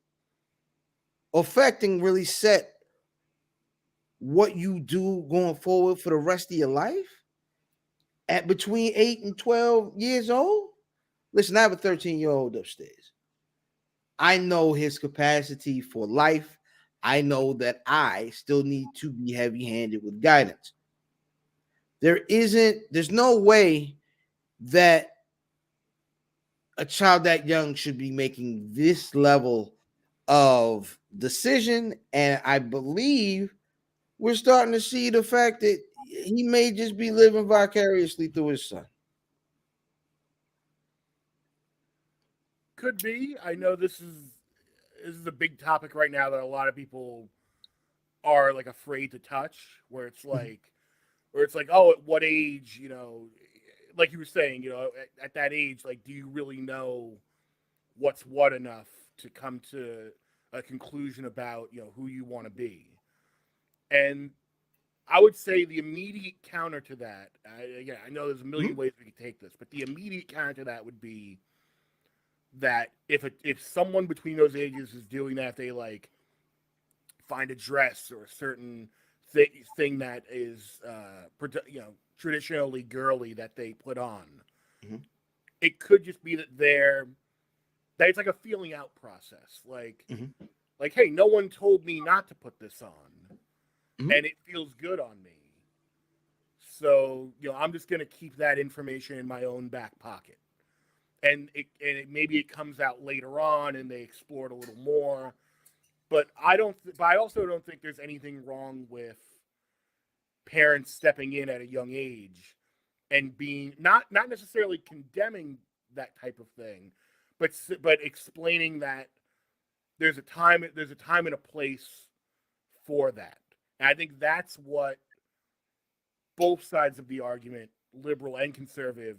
affect and really set what you do going forward for the rest of your life at between 8 and 12 years old? Listen, I have a 13-year-old upstairs. I know his capacity for life. I know that I still need to be heavy-handed with guidance. There's no way that a child that young should be making this level of decision. And I believe we're starting to see the fact that he may just be living vicariously through his son. Could be. I know this is a big topic right now that a lot of people are like afraid to touch, where it's like, oh, at what age, like you were saying, at that age, like, do you really know what's what enough to come to a conclusion about, who you want to be? And I would say the immediate counter to that, I know there's a million ways we could take this, but the immediate counter to that would be that if someone between those ages is doing that, they like find a dress or a certain thing that is traditionally girly that they put on. Mm-hmm. It could just be that that it's like a feeling out process. Like, like, hey, no one told me not to put this on, and it feels good on me. So I'm just gonna keep that information in my own back pocket. And maybe it comes out later on, and they explore it a little more. But I also don't think there's anything wrong with parents stepping in at a young age and being not necessarily condemning that type of thing, but explaining that there's a time and a place for that. And I think that's what both sides of the argument, liberal and conservative,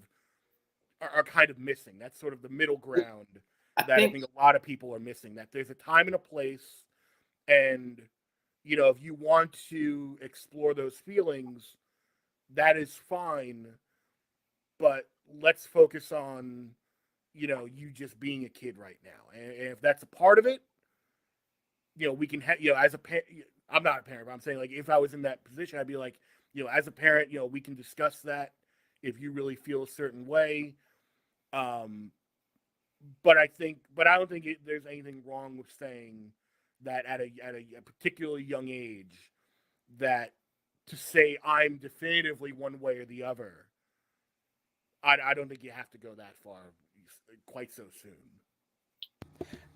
are kind of missing. That's sort of the middle ground I think a lot of people are missing. That there's a time and a place, and if you want to explore those feelings, that is fine. But let's focus on you just being a kid right now, and if that's a part of it, we can as a parent. I'm not a parent, but I'm saying, like, if I was in that position, I'd be like, as a parent, we can discuss that if you really feel a certain way. But I don't think there's anything wrong with saying that at a particularly young age, that to say I'm definitively one way or the other, I don't think you have to go that far quite so soon.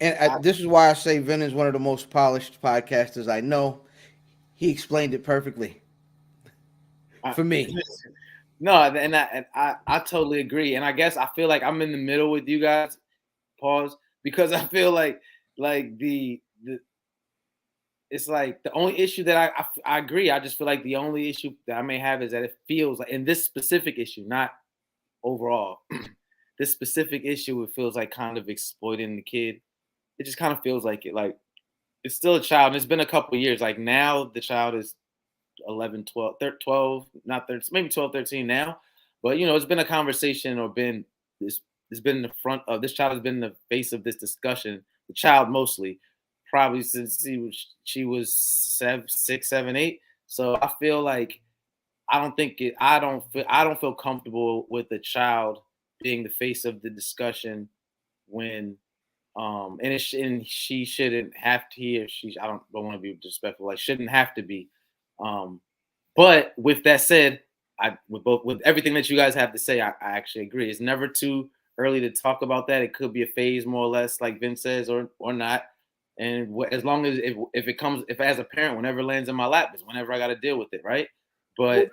And this is why I say Vin is one of the most polished podcasters I know. He explained it perfectly for me. No, and I totally agree. And I guess I feel like I'm in the middle with you guys. Pause, because I feel like the it's like the only issue that I agree. I just feel like the only issue that I may have is that it feels like in this specific issue, not overall, this specific issue, it feels like kind of exploiting the kid. It just kind of feels like it. Like it's still a child. And it's been a couple of years. Like now the child is 11, 12, 12, not 13, maybe 12, 13 now. But, you know, it's been a conversation or been this, it's been in the front of this child has been in the face of this discussion, the child mostly, probably since she was 6, 7, 8. So I feel like I don't feel comfortable with the child being the face of the discussion when and she shouldn't have to, he or she, I don't want to be disrespectful, like shouldn't have to be. But with that said, with everything that you guys have to say, I actually agree. It's never too early to talk about that. It could be a phase, more or less, like Vince says, or not. And as long as if as a parent, whenever it lands in my lap, is whenever I got to deal with it, right? But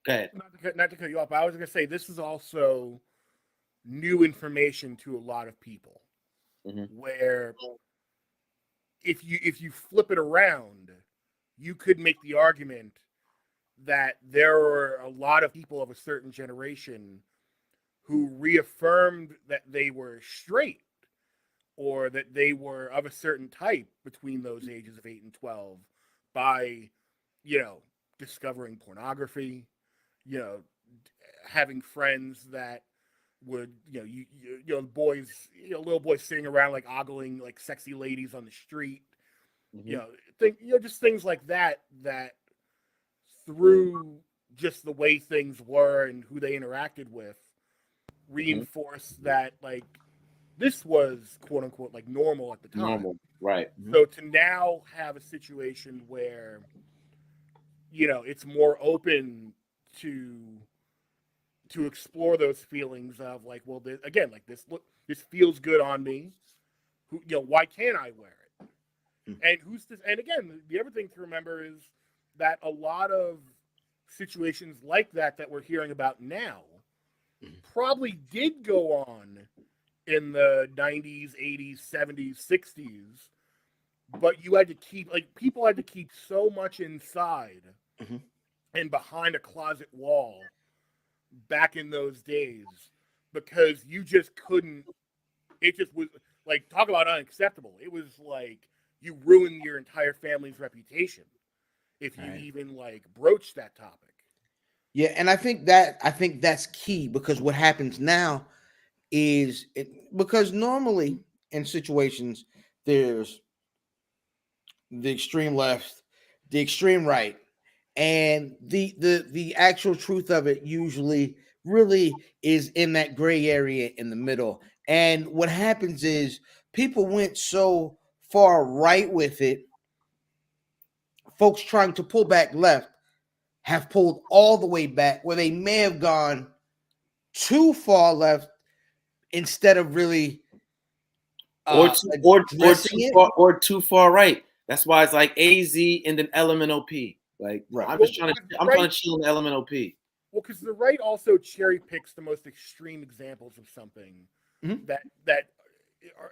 go ahead. Not to cut you off, I was going to say this is also new information to a lot of people. Mm-hmm. Where if you flip it around, you could make the argument that there are a lot of people of a certain generation who reaffirmed that they were straight or that they were of a certain type between those ages of 8 and 12 by, you know, discovering pornography, you know, having friends that would, you know, boys, you know, little boys sitting around like ogling like sexy ladies on the street, mm-hmm. Just things like that through just the way things were and who they interacted with reinforced mm-hmm. that like this was quote unquote like normal at the time. Normal, right. Mm-hmm. So to now have a situation where, you know, it's more open to explore those feelings of like, well, this feels good on me. Who, you know, why can't I wear it? Mm-hmm. And who's this? And again, the other thing to remember is that a lot of situations like that we're hearing about now mm-hmm. probably did go on in the 90s, 80s, 70s, 60s, but you had to keep, like, people had to keep so much inside mm-hmm. and behind a closet wall back in those days because you just couldn't, it just was like, talk about unacceptable. It was like you ruined your entire family's reputation if you even like broach that topic. Yeah, and I think that's key because what happens now is because normally in situations there's the extreme left, the extreme right, and the actual truth of it usually really is in that gray area in the middle. And what happens is people went so far right with it, folks trying to pull back left have pulled all the way back where they may have gone too far left instead of really or too far right. That's why it's like AZ and then LMNOP. Like right. I'm trying to chill in the LMNOP. Well, because the right also cherry picks the most extreme examples of something mm-hmm. that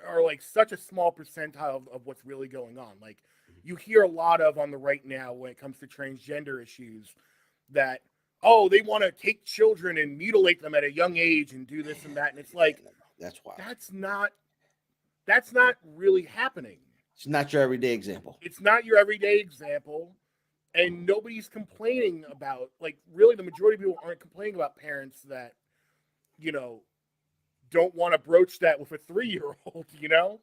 are like such a small percentile of what's really going on. Like you hear a lot of on the right now when it comes to transgender issues that, oh, they want to take children and mutilate them at a young age and do this and that. And it's like, that's why that's not really happening. It's not your everyday example. It's not your everyday example. And nobody's complaining about, like, really the majority of people aren't complaining about parents that, you know, don't want to broach that with a 3-year-old, you know?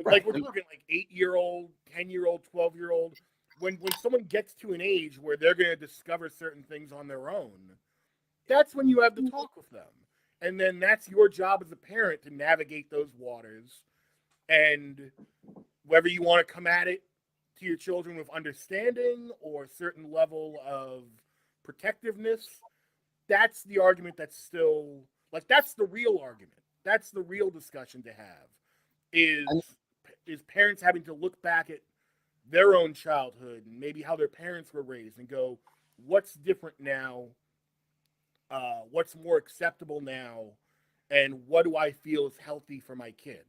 Like we're talking like 8-year-old, 10-year-old, 12-year-old. When someone gets to an age where they're going to discover certain things on their own, that's when you have to talk with them. And then that's your job as a parent to navigate those waters. And whether you want to come at it to your children with understanding or a certain level of protectiveness, that's the argument that's still, like, that's the real argument. That's the real discussion to have, is parents having to look back at their own childhood and maybe how their parents were raised and go, what's different now? What's more acceptable now? And what do I feel is healthy for my kid?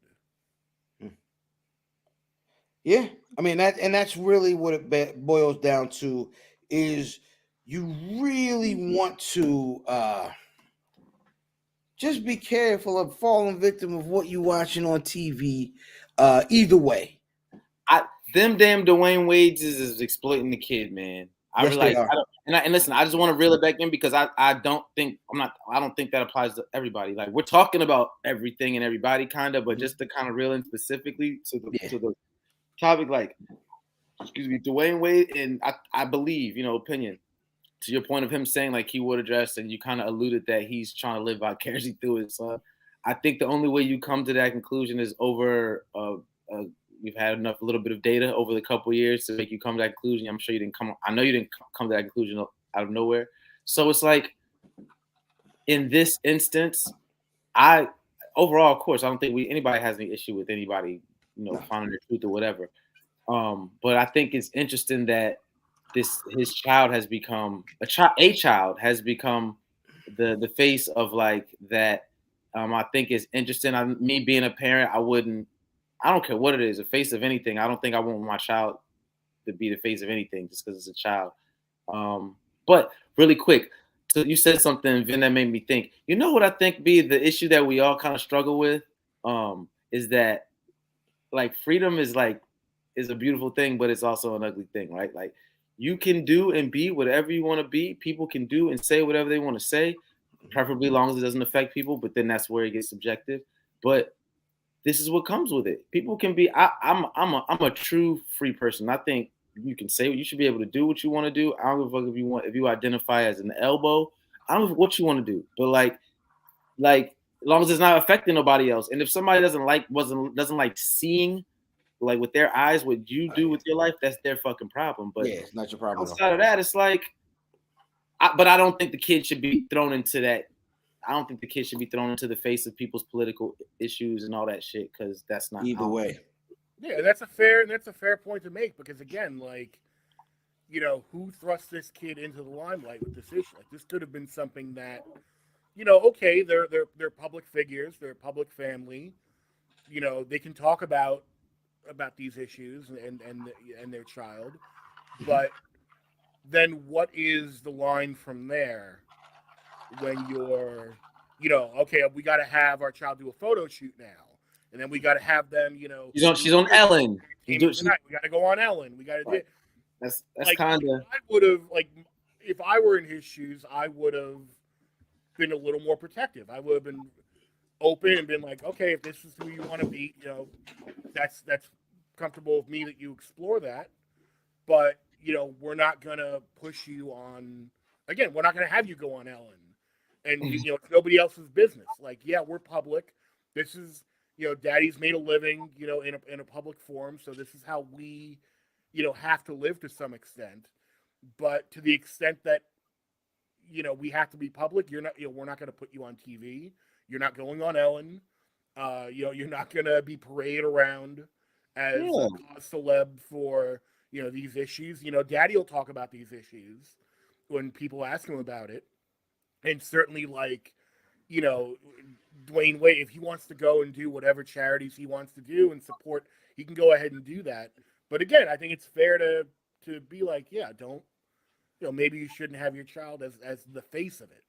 Yeah, I mean that's really what it boils down to. Is you really want to just be careful of falling victim of what you're watching on TV. Either way. Them damn Dwayne Wades is exploiting the kid, man. I Yes, realize, they are. and listen, I just want to reel it back in because I don't think that applies to everybody. Like we're talking about everything and everybody kind of, but just to kind of reel in specifically to the topic, like, excuse me, Dwayne Wade, and I believe, opinion to your point of him saying like he would address, and you kind of alluded that he's trying to live vicariously through his son. I think the only way you come to that conclusion is over we've had a little bit of data over the couple of years to make you come to that conclusion. I'm sure you didn't come. I know you didn't come to that conclusion out of nowhere. So it's like, in this instance, overall, of course, I don't think anybody has any issue with anybody, finding the truth or whatever. But I think it's interesting that his child has become a child has become the face of like that. I think it's interesting. Me being a parent, I don't care what it is, the face of anything. I don't think I want my child to be the face of anything just because it's a child. But really quick, so you said something, Vin, that made me think. You know what I think be the issue that we all kind of struggle with is that like freedom is a beautiful thing, but it's also an ugly thing, right? Like you can do and be whatever you want to be. People can do and say whatever they want to say, preferably as long as it doesn't affect people. But then that's where it gets subjective. But this is what comes with it. People can be. I'm a true free person. I think you can say you should be able to do what you want to do. I don't give a fuck if you identify as an elbow. I don't know what you want to do, but like as long as it's not affecting nobody else. And if somebody doesn't like seeing like with their eyes what you do with your life, that's their fucking problem. But yeah, it's not your problem. Outside of that, it's like, but I don't think the kid should be thrown into that. I don't think the kid should be thrown into the face of people's political issues and all that shit because that's not either way. Yeah, that's a fair point to make because again, like, who thrust this kid into the limelight with this issue? Like, this could have been something that, okay, they're public figures, they're a public family, they can talk about these issues and their child, but then what is the line from there? When you're, okay, we got to have our child do a photo shoot now, and then we got to have them, she's on Ellen. We got to go on Ellen. We got to do. That's kind of. I would have if I were in his shoes, I would have been a little more protective. I would have been open and been like, okay, if this is who you want to be, that's comfortable with me that you explore that, but we're not gonna push you on. Again, we're not gonna have you go on Ellen. And it's nobody else's business. Like, yeah, we're public. This is, Daddy's made a living, in a public forum. So this is how we, have to live to some extent. But to the extent that, we have to be public, we're not going to put you on TV. You're not going on Ellen. You're not going to be paraded around as a celeb for, these issues. Daddy will talk about these issues when people ask him about it. And certainly, Dwayne Wade, if he wants to go and do whatever charities he wants to do and support, he can go ahead and do that. But again, I think it's fair to be like, yeah, don't, maybe you shouldn't have your child as the face of it.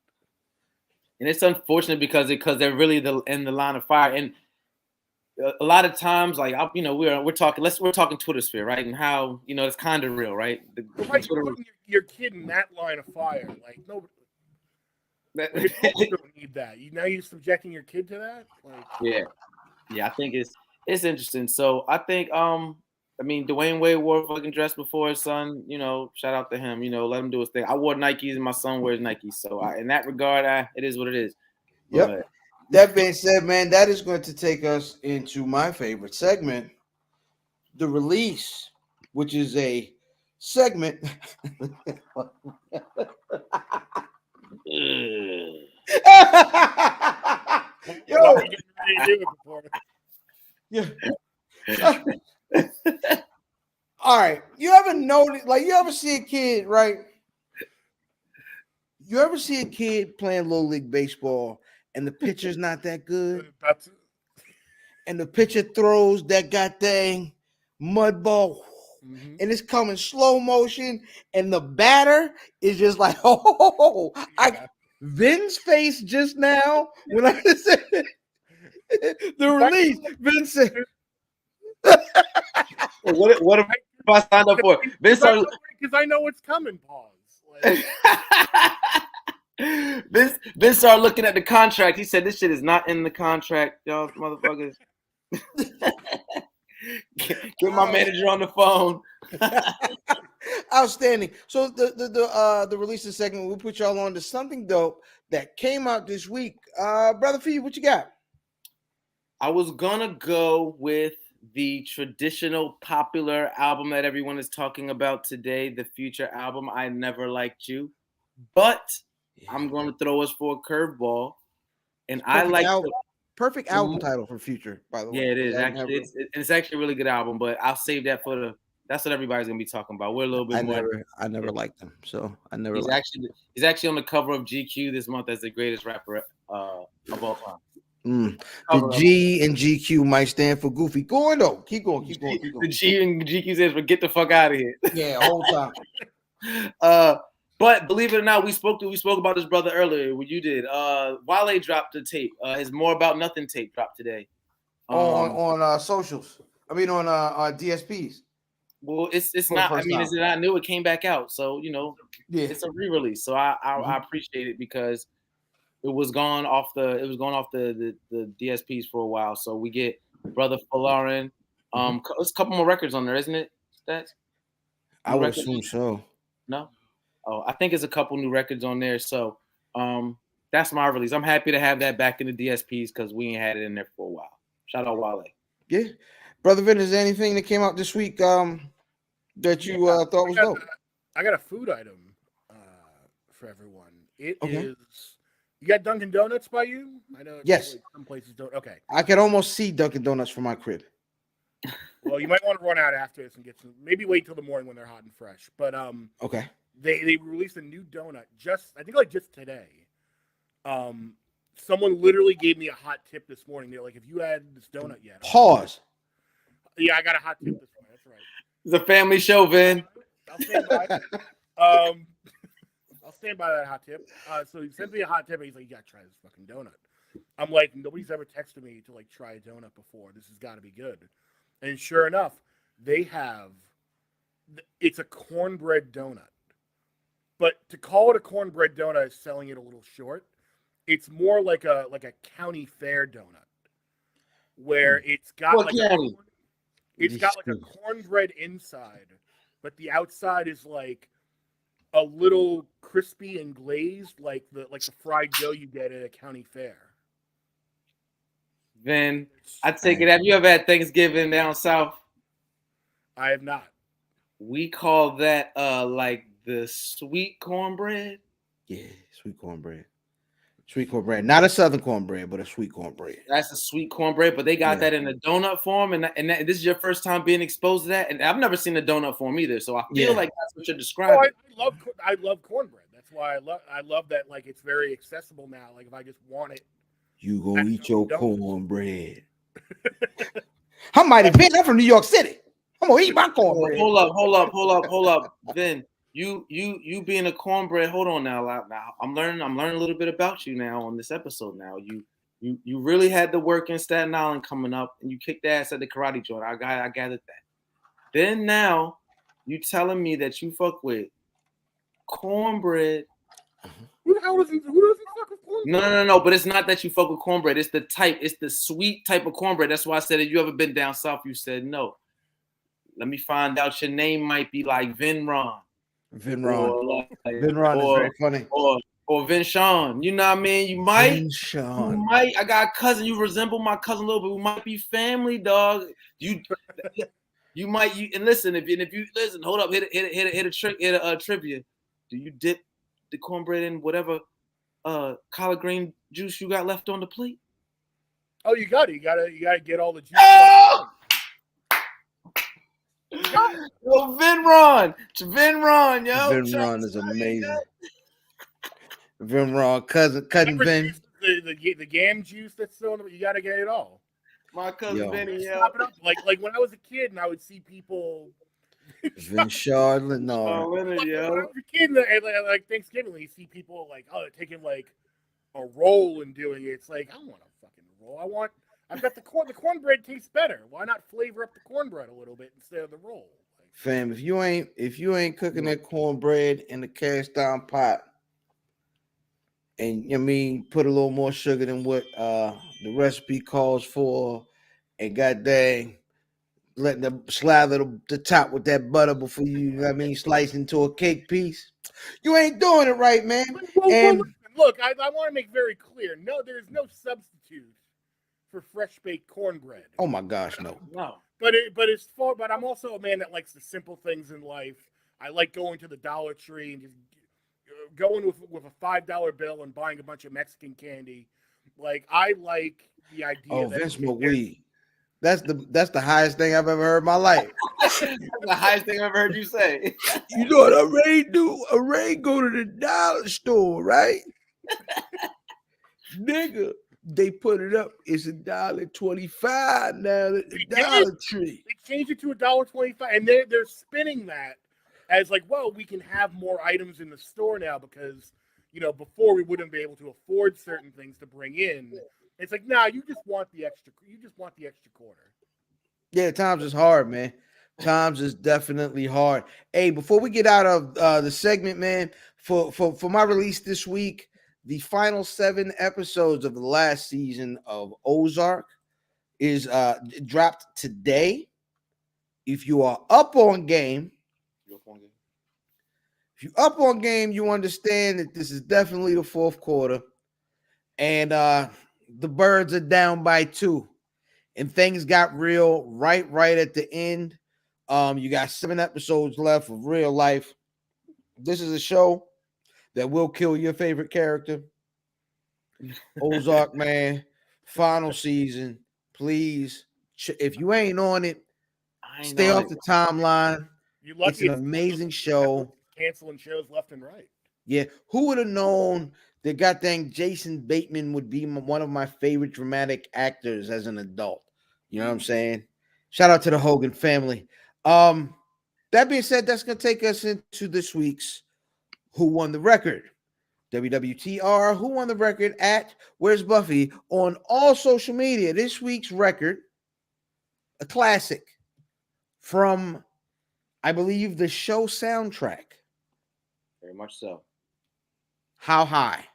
And it's unfortunate because they're really in the line of fire. And a lot of times, like, we're talking Twitter sphere, right? And how, it's kind of real, right? Putting your kid in that line of fire, like, no. You don't need that. Now you're subjecting your kid to that. Yeah. I think it's interesting. So I think Dwayne Wade wore a fucking dress before his son. Shout out to him. Let him do his thing. I wore Nikes and my son wears Nikes. So in that regard, it is what it is. Yep. But, that being said, man, that is going to take us into my favorite segment, the release, which is a segment. Yo. Yeah. All right. You ever notice, you ever see a kid, right? You ever see a kid playing Little League Baseball and the pitcher's not that good? And the pitcher throws that goddamn mud ball and it's coming slow motion and the batter is just like, Vin's face just now when I said the release. Vin said, What have I signed up for? Because I know it's coming. Pause. Like, Vince started looking at the contract. He said, "This shit is not in the contract, y'all motherfuckers." Get my manager on the phone. outstanding. So the release segment, we'll put y'all on to something dope that came out this week. Brother Fee, what you got? I was gonna go with the traditional popular album that everyone is talking about today, the Future album, I Never Liked You. But I'm gonna throw us for a curveball. And I like perfect album title for Future, by the way. Yeah, it is. Actually, it's actually a really good album, but I'll save that for that's what everybody's gonna be talking about. We're a little bit more. I never liked him, so I never. He's actually on the cover of GQ this month as the greatest rapper of all time. The G and GQ might stand for Goofy. Go on though. Keep going. The G and GQ stands for get the fuck out of here. Yeah, whole time. But believe it or not, we spoke about this brother earlier. What you did. Wale dropped the tape. His More About Nothing tape dropped today. On socials. I mean on DSPs. Well, it's not. I mean, is it not new? It came back out, so it's a re-release. So I appreciate it because it was gone off the DSPs for a while. So we get Brother Folarin. There's a couple more records on there, isn't it? Stats? I would assume so. No. Oh, I think it's a couple new records on there. So that's my release. I'm happy to have that back in the DSPs because we ain't had it in there for a while. Shout out Wale. Yeah. Brother Vin, is there anything that came out this week that you thought was dope? I got a food item for everyone. It is. You got Dunkin' Donuts by you? I know. Yes. Some places don't. Okay. I can almost see Dunkin' Donuts from my crib. Well, you might want to run out after this and get some. Maybe wait till the morning when they're hot and fresh. But okay. They released a new donut just today. Someone literally gave me a hot tip this morning. They're like, "If you had this donut yet?" Pause. Yeah, I got a hot tip this morning. That's right. It's a family show, Vin. I'll stand by. I'll stand by that hot tip. So he sent me a hot tip, and he's like, "You gotta try this fucking donut." I'm like, nobody's ever texted me to like try a donut before. This has got to be good. And sure enough, they have. It's a cornbread donut. But to call it a cornbread donut is selling it a little short. It's more like a county fair donut, where it's got like a cornbread inside, but the outside is like a little crispy and glazed, like the fried dough you get at a county fair. Vin, I take it. Have you ever had Thanksgiving down south? I have not. We call that like the sweet cornbread. Yeah, sweet cornbread. Sweet cornbread, not a southern cornbread, but a sweet cornbread. That's a sweet cornbread, but they got that in a donut form, and this is your first time being exposed to that. And I've never seen a donut form either, so I feel like that's what you're describing. Oh, I love cornbread. That's why I love that. Like it's very accessible now. Like if I just want it, you go eat your cornbread. I might have been. I'm from New York City. I'm gonna eat my cornbread. Hold up, Vin. You being a cornbread. Hold on now. I'm learning a little bit about you now on this episode. Now you really had the work in Staten Island coming up, and you kicked ass at the karate joint. I gathered that. Then now you telling me that you fuck with cornbread. Who doesn't fuck with cornbread? No. But it's not that you fuck with cornbread. It's the sweet type of cornbread. That's why I said, if you ever been down south, you said no. Let me find out. Your name might be like Vinron. Vinron is very funny. Or Vinshawn. You know what I mean? You might. I got a cousin. You resemble my cousin a little bit. We might be family, dog. You might. And listen. If you listen, hold up. Hit a trivia. Do you dip the cornbread in whatever collard green juice you got left on the plate? Oh, you got it. You gotta get all the juice. Oh! Yo, Vinron, yo. Vinron is amazing. Vinron, cousin Vin. The Gam juice that's still in it, you gotta get it all. My cousin Vinny, Stop it up. Like when I was a kid and I would see people Vince Shaw Lenore. Oh, Leonard, When I yo. was a kid, like Thanksgiving, you see people like, oh, they're taking like a roll and doing it. It's like, I don't want a fucking roll. I've got the corn. The cornbread tastes better. Why not flavor up the cornbread a little bit instead of the roll? Like, Fam, if you ain't cooking that cornbread in the cast iron pot, and I mean put a little more sugar than what the recipe calls for, and god dang, letting them slather the top with that butter before slice into a cake piece. You ain't doing it right, man. well, And listen, look, I want to make very clear. No, there's no substitute for fresh baked cornbread. oh my gosh, no. No. But I'm also a man that likes the simple things in life. I like going to the Dollar Tree and just going with a $5 bill and buying a bunch of Mexican candy. Like, I like the idea. Oh, that Vince McWee. That's the highest thing I've ever heard in my life. That's the highest thing I've ever heard you say. You know what Array do? Array go to the dollar store, right? Nigga, they put it up. It's $1.25 now at the Dollar Tree. They changed it to $1.25, and they're spinning that as like, well, we can have more items in the store now because, you know, before we wouldn't be able to afford certain things to bring in. It's like, nah, you just want the extra quarter. Yeah, times is hard, man. Times is definitely hard. Hey, before we get out of the segment, man, for my release this week, the final 7 episodes of the last season of Ozark is dropped today. If you are up on game, you understand that this is definitely the fourth quarter, and the Birds are down by 2, and things got real right at the end. You got 7 episodes left of real life. This is a show that will kill your favorite character. Ozark, man, final season. Please, if you ain't on it, stay off the timeline. You're lucky. It's an amazing show. Canceling shows left and right. Yeah, who would have known that goddamn Jason Bateman would be one of my favorite dramatic actors as an adult? You know what I'm saying? Shout out to the Hogan family. That being said, that's gonna take us into this week's Who Won the Record. WWTR, Who Won the Record at Where's Buffy on all social media. This week's record, a classic from, I believe, the show soundtrack. Very much so. How High,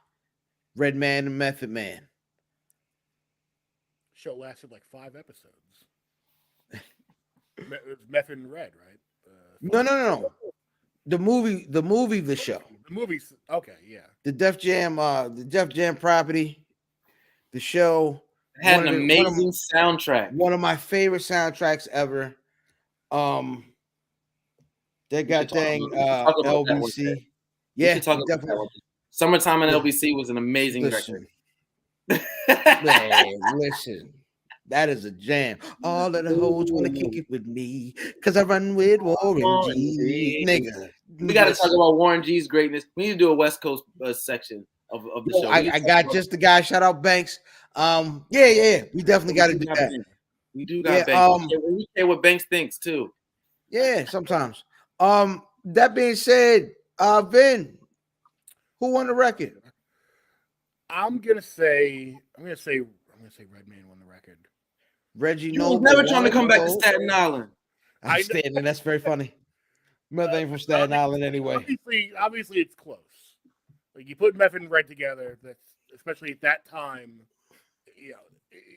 Redman and Method Man. Show lasted like 5 episodes. It was Method and Red, right? No. The movie, the show. The movie's okay, yeah. The Def Jam property, the show. It had an amazing soundtrack. One of my favorite soundtracks ever. They got dang LBC. Yeah, definitely. Summertime in LBC was an amazing record. Man, listen. That is a jam. All of the hoes want to kick it with me because I run with Warren G. Nigga. We got to talk about Warren G's greatness. We need to do a West Coast section of the show. I got just the guy. Shout out Banks. Yeah. We definitely got to do that. We do got Banks. We care what Banks thinks too. Yeah, sometimes. That being said, Vin, who won the record? I'm gonna say Redman won the record. Reggie You was never trying to come back to Staten Island. I'm standing. That's very funny. Method ain't from Staten Island anyway. Obviously, it's close. Like, you put Method and Red together, that's especially at that time, you know,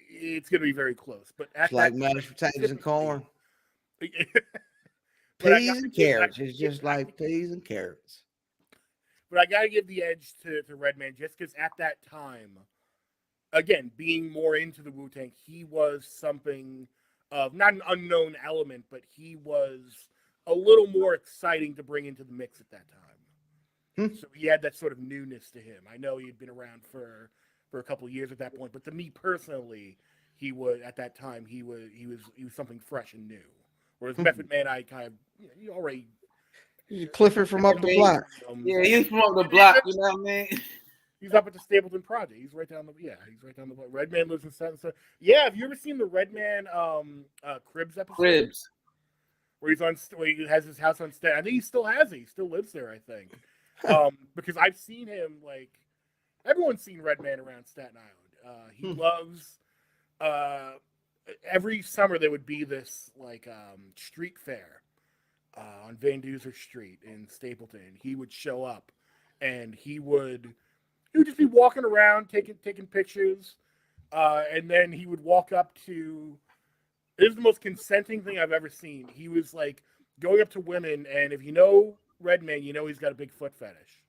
it's gonna be very close. But it's like mashed potatoes and corn. Peas and carrots. It's just like peas and carrots. But I gotta give the edge to Redman just because at that time, again, being more into the Wu-Tang, he was something of not an unknown element, but he was a little more exciting to bring into the mix at that time. So he had that sort of newness to him. I know he had been around for a couple of years at that point, but to me personally, he was at that time he was something fresh and new. Whereas Method Man, I kind of you already. Clifford from up the block. Yeah, he's from up the block. You know what I mean? He's up at the Stapleton Project. He's right down the block. Redman lives in Staten Island. Yeah, have you ever seen the Redman Cribs episode? Cribs. where he has his house on Staten. I think he still has it. He still lives there, I think. Because I've seen him, like, everyone's seen Redman around Staten Island. He loves. Every summer there would be this like street fair on Van Duzer Street in Stapleton. He would show up, and he would just be walking around taking pictures, and then he would walk up to. This is the most consenting thing I've ever seen. He was like going up to women, and if you know Redman, you know he's got a big foot fetish,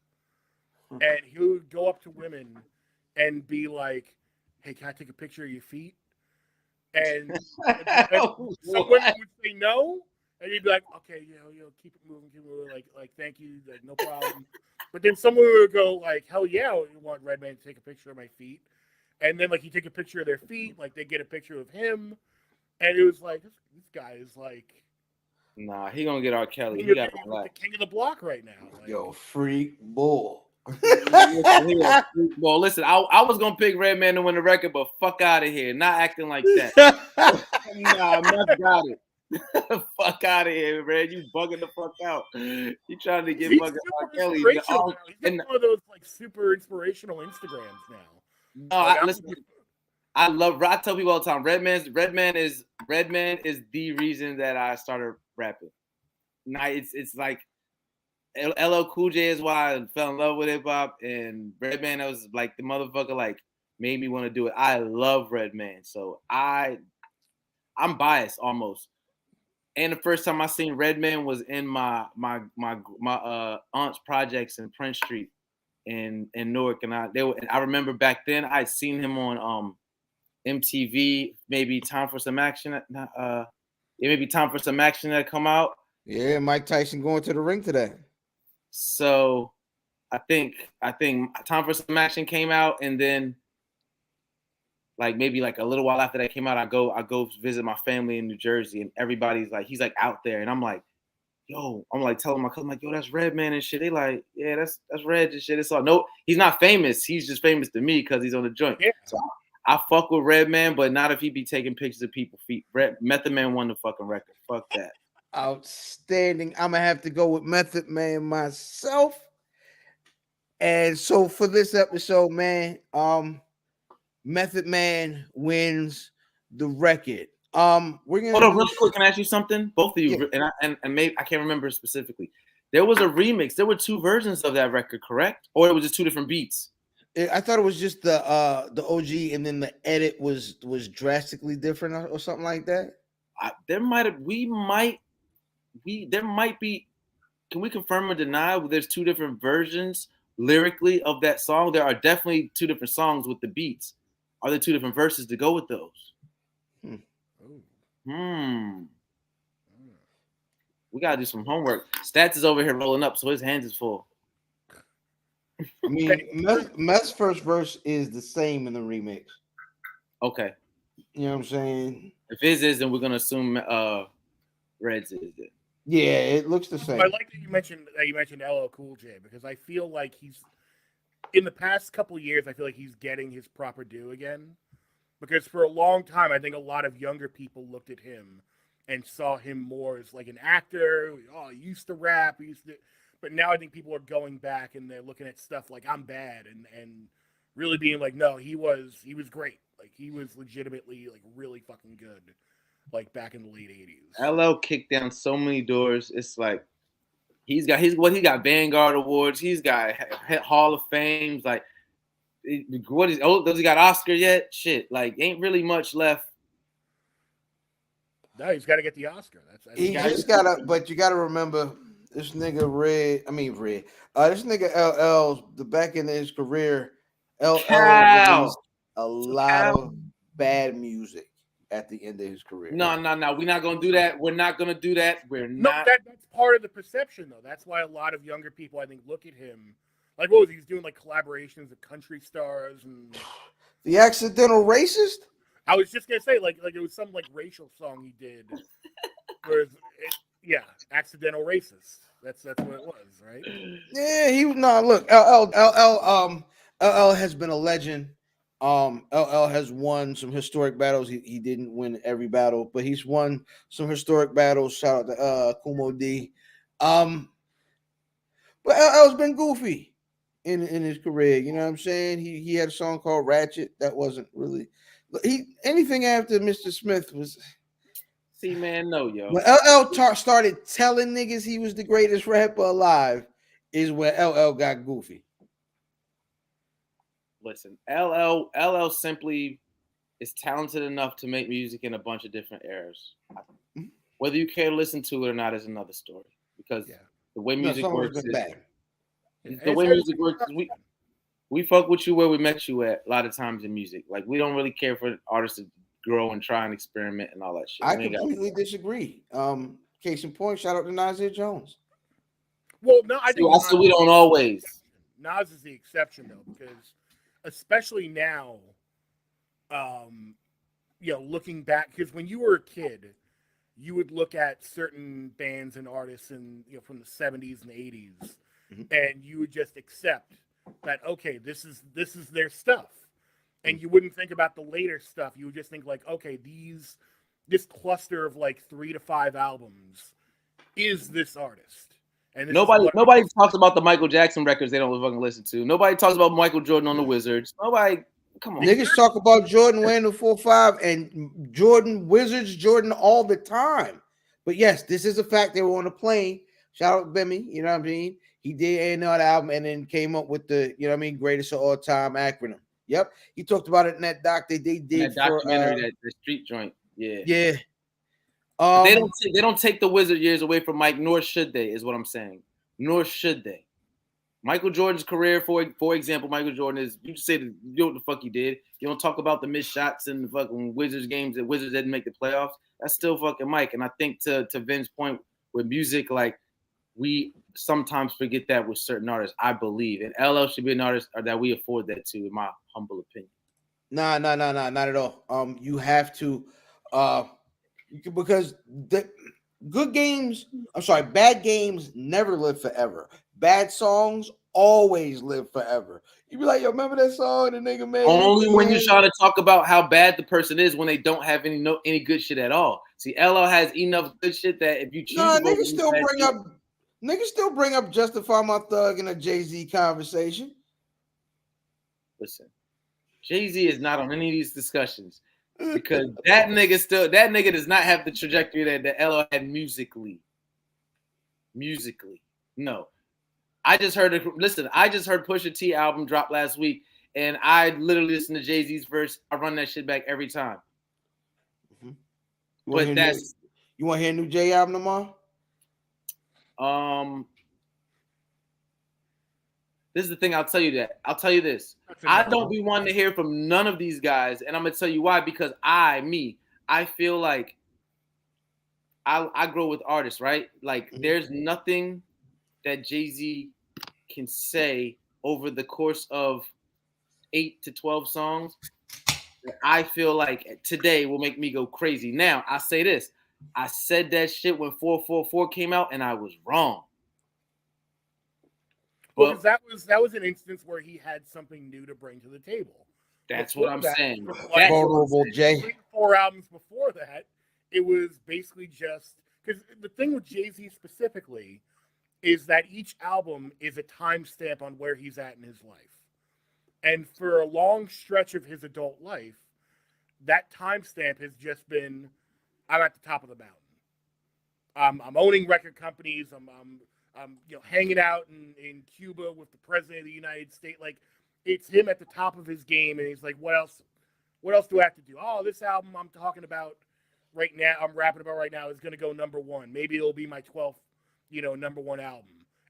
and he would go up to women and be like, "Hey, can I take a picture of your feet?" And some women would say no, and he'd be like, "Okay, keep it moving, like thank you, like no problem." But then someone would go like, "Hell yeah, you want Redman to take a picture of my feet?" And then like he take a picture of their feet, like they get a picture of him, and it was like this guy is like, nah, he gonna get R. Kelly. He got the king of the block right now. Like, yo, freak bull. Well, listen, I was gonna pick Redman to win the record, but fuck out of here, not acting like that. Nah, Meth got it. Fuck out of here, man. You bugging the fuck out. You trying to get bugging R. Kelly? He's one of those like super inspirational Instagrams now. No, listen. I tell people all the time, Redman is the reason that I started rapping. Now it's like LL Cool J is why I fell in love with hip hop, and Redman was like the motherfucker like made me want to do it. I love Redman, so I'm biased almost. And the first time I seen Redman was in my aunt's projects in Prince Street in Newark, and I remember back then I'd seen him on MTV, maybe Time for Some Action. Maybe Time for Some Action that come out. Yeah, Mike Tyson going to the ring today. So I think Time for Some Action came out, and then like maybe like a little while after that came out, I go visit my family in New Jersey, and everybody's like, he's like out there, and I'm like, yo, I'm like telling my cousin like, yo, that's Redman and shit. They like, yeah, that's Red and shit. It's all no, he's not famous. He's just famous to me because he's on the joint. Yeah. So I fuck with Redman, but not if he be taking pictures of people's feet. Method Man won the fucking record. Fuck that. Outstanding. I'm gonna have to go with Method Man myself. And so for this episode, man, Method Man wins the record. We're gonna hold on real quick. Can I ask you something? Both of you, yeah. and maybe I can't remember specifically. There was a remix. There were two versions of that record, correct? Or it was just two different beats? I thought it was just the OG, and then the edit was drastically different or something like that. There might be. Can we confirm or deny? There's two different versions lyrically of that song. There are definitely two different songs with the beats. Are there two different verses to go with those? We gotta do some homework. Stats is over here rolling up, so his hands is full. I mean, Meth's first verse is the same in the remix. Okay. You know what I'm saying? If his is, then we're gonna assume Red's is it. Yeah, it looks the same. I like that you mentioned LL Cool J, because I feel like he's in the past couple of years, I feel like he's getting his proper due again. Because for a long time, I think a lot of younger people looked at him and saw him more as like an actor. Oh, he used to rap, but now I think people are going back and they're looking at stuff like I'm bad and really being like, no, he was great. Like he was legitimately like really fucking good. Like back in the late 80s. LL kicked down so many doors. It's like he got Vanguard Awards, he's got Hall of Fames, like does he got Oscar yet? Shit, like ain't really much left. No, he's got to get the Oscar. He just gotta, but you gotta remember this nigga Red. This nigga LL, the back end of his career, LL released a lot of bad music at the end of his career. No. We're not gonna do that. We're not gonna do that. That's part of the perception, though. That's why a lot of younger people, I think, look at him. Like, what was he doing? Like collaborations with country stars and The Accidental Racist. I was just gonna say, like it was some like racial song he did. Accidental Racist. That's what it was, right? Yeah, look, LL has been a legend LL has won some historic battles. He didn't win every battle, but he's won some historic battles. Shout out to Kumo D. But LL's been goofy in his career. You know what I'm saying? He had a song called Ratchet that wasn't really anything after Mr. Smith was. See, man, no, yo. When LL started telling niggas he was the greatest rapper alive, is when LL got goofy. Listen, LL simply is talented enough to make music in a bunch of different eras. Whether you care to listen to it or not is another story. Because the way music works is the way music works. We fuck with you where we met you at a lot of times in music. Like, we don't really care for artists to grow and try and experiment and all that shit. I completely disagree. Case in point, shout out to Nasir Jones. Well, no, I think we don't always. Nas is the exception though, because especially now, looking back, because when you were a kid, you would look at certain bands and artists and from the 70s and 80s, and you would just accept that, okay, this is their stuff. And you wouldn't think about the later stuff. You would just think like, okay, this cluster of like 3 to 5 albums is this artist. And nobody talks about the Michael Jackson records they don't fucking listen to. Nobody talks about Michael Jordan on the Wizards. Nobody, come on. Niggas talk about Jordan wearing the 4.5 and Jordan Wizards Jordan all the time. But yes, this is a fact. They were on a plane. Shout out to Bemmy, you know what I mean? He did A&R album and then came up with the, greatest of all time acronym. Yep, he talked about it in that doc they did that documentary, the street joint. Yeah, yeah. They don't take the Wizard years away from Mike, nor should they. Is what I'm saying. Nor should they. Michael Jordan's career, for example, Michael Jordan is. You say you know what the fuck he did. You don't talk about the missed shots in the fucking Wizards games that Wizards didn't make the playoffs. That's still fucking Mike. And I think to Vince's point with music, like, we sometimes forget that with certain artists, I believe. And LL should be an artist that we afford that to, in my humble opinion. Nah, not at all. You have to, because the bad games never live forever. Bad songs always live forever. You be like, yo, remember that song the nigga made? Only when you try to talk about how bad the person is when they don't have any good shit at all. See, LL has enough good shit that if you choose, niggas still bring up Justify My Thug in a Jay-Z conversation. Listen, Jay-Z is not on any of these discussions because that nigga does not have the trajectory that LL had musically. No. I just heard Pusha T album drop last week, and I literally listened to Jay-Z's verse. I run that shit back every time. You want to hear a new Jay album tomorrow? This is the thing. I'll tell you this. I don't be wanting to hear from none of these guys, and I'm gonna tell you why. Because I feel like I grow with artists, right? Like, there's nothing that Jay-Z can say over the course of 8 to 12 songs that I feel like today will make me go crazy. Now, I say this. I said that shit when 444 came out, and I was wrong. Well, that was an instance where he had something new to bring to the table. That's what I'm saying. Vulnerable Jay. 3 or 4 albums before that, it was basically just because the thing with Jay-Z specifically is that each album is a timestamp on where he's at in his life. And for a long stretch of his adult life, that timestamp has just been, I'm at the top of the mountain. I'm owning record companies. I'm hanging out in Cuba with the president of the United States. Like, it's him at the top of his game, and he's like, what else do I have to do? Oh, this album I'm talking about right now, I'm rapping about right now, is going to go number 1. Maybe it'll be my 12th, number 1 album.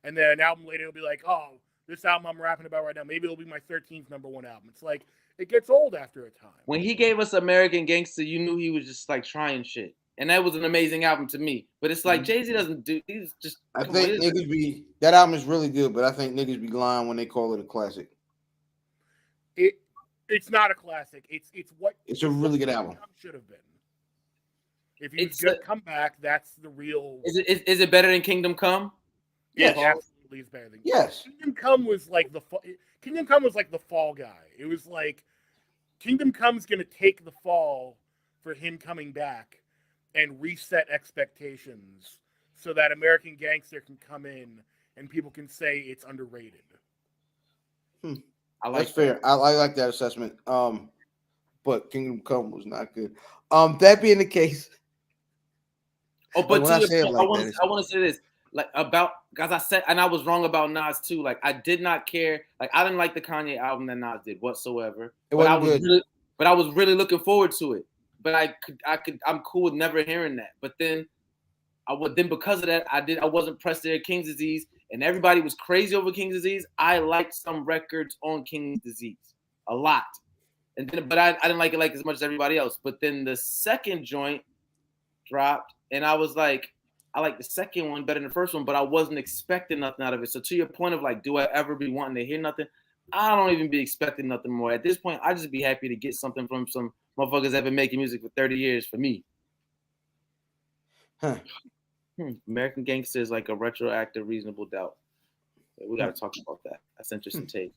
And then an album later, it'll be like, oh, this album I'm rapping about right now, maybe it'll be my 13th number 1 album. It's like, it gets old after a time. When he gave us American Gangster, you knew he was just like trying shit. And that was an amazing album to me. But it's like Jay-Z doesn't do, he's just. I think that album is really good, but I think niggas be lying when they call it a classic. It's not a classic. It's a really good album. Should have been. If you just come back, that's the real. Is it better than Kingdom Come? Yes, absolutely, it's better than. Yes. Kingdom Come was like the Fall Guy. It was like Kingdom Come's going to take the fall for him coming back and reset expectations so that American Gangster can come in and people can say it's underrated. I like That's fair. I like that assessment. But Kingdom Come was not good. That being the case, Oh, but when I to say your it point, like that, I want to say this, like about because I said, and I was wrong about Nas too. Like I did not care. Like I didn't like the Kanye album that Nas did whatsoever. It wasn't good. But I was really looking forward to it. But I'm cool with never hearing that. But then because of that, I wasn't pressed there. King's Disease, and everybody was crazy over King's Disease. I liked some records on King's Disease a lot, and then but I didn't like it like as much as everybody else. But then the second joint dropped, and I was like, I like the second one better than the first one, but I wasn't expecting nothing out of it. So to your point of like, do I ever be wanting to hear nothing? I don't even be expecting nothing more. At this point, I just be happy to get something from some motherfuckers that have been making music for 30 years for me. Huh. American Gangster is like a retroactive Reasonable Doubt. We got to talk about that. That's interesting take.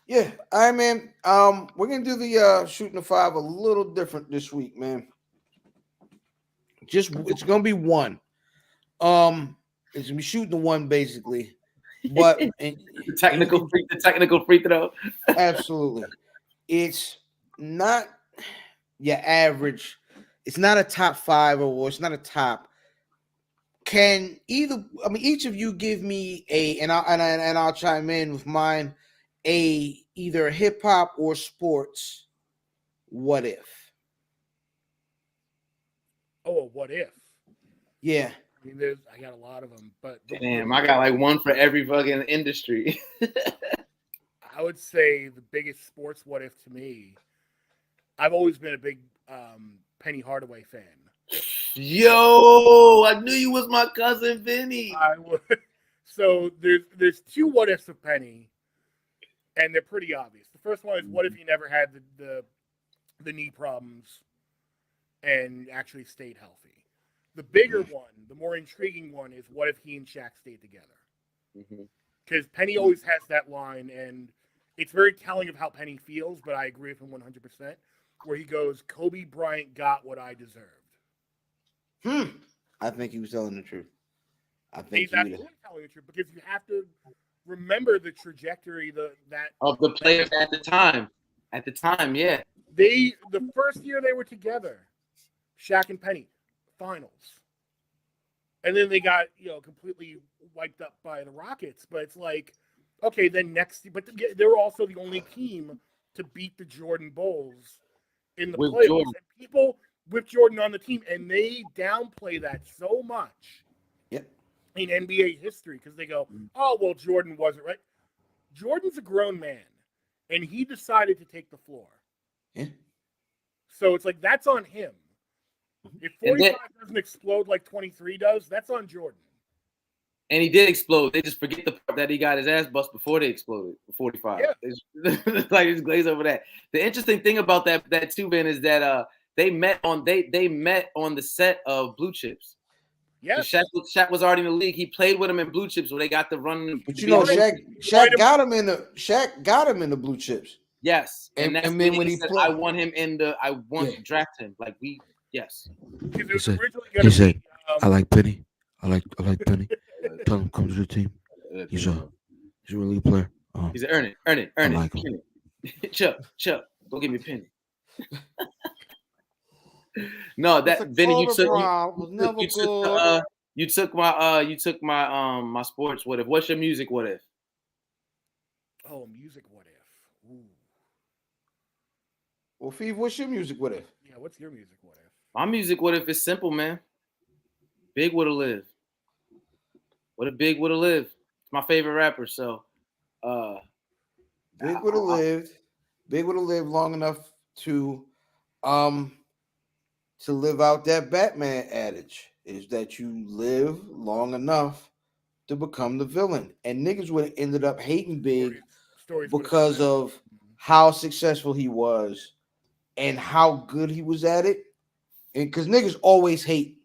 Yeah, all right, man. We're gonna do the shooting the five a little different this week, man. It's gonna be one. It's gonna be shooting the one basically, but the technical free throw. Absolutely, it's not your average. It's not a top five or it's not a top. Can each of you give me and I'll chime in with mine, either hip hop or sports what if? Oh, what if? Yeah. I mean, I got a lot of them, but damn, I got like one for every fucking industry. I would say the biggest sports what if to me. I've always been a big Penny Hardaway fan. Yo, I knew you was my cousin Vinny. I would. So there's two what ifs of Penny, and they're pretty obvious. The first one is what if he never had the knee problems and actually stayed healthy. The bigger one, the more intriguing one, is what if he and Shaq stayed together? Because Penny always has that line, and it's very telling of how Penny feels, but I agree with him 100%, where he goes, Kobe Bryant got what I deserved. I think he was telling the truth. I think he's absolutely telling the truth, because you have to remember the trajectory of the players at the time. At the time, yeah. The first year they were together, Shaq and Penny, finals. And then they got, completely wiped up by the Rockets. But it's like, okay, then but they were also the only team to beat the Jordan Bulls in the playoffs. And people with Jordan on the team, and they downplay that so much in NBA history because they go, oh, well, Jordan wasn't right. Jordan's a grown man, and he decided to take the floor. Yeah. So it's like, that's on him. If 45 doesn't explode like 23 does, that's on Jordan. And he did explode. They just forget the part that he got his ass bust before they exploded. 45. Yeah. Like it's glazed over that. The interesting thing about that too, Ben, is that they met on the set of Blue Chips. Yeah, so Shaq was already in the league. He played with him in Blue Chips, where they got the run. But Shaq got him in the Blue Chips. Yes, and then when he said, "I want him to draft him." Like yes. He said, "I like Penny. I like Penny. Tell him come to the team. He's a really good player. He said, earn it. I like him. Chuck, go give me a penny." No, that Vinny, you took my sports what if. What's your music what if? Oh, music what if. Ooh. Well, Feeve, what's your music what if? Yeah, what's your music what if? My music what if is simple, man. Big woulda lived. What if Big woulda lived? It's my favorite rapper, so Big woulda lived. Big woulda lived long enough to live out that Batman adage, is that you live long enough to become the villain. And niggas would have ended up hating Big because of how successful he was and how good he was at it. And because niggas always hate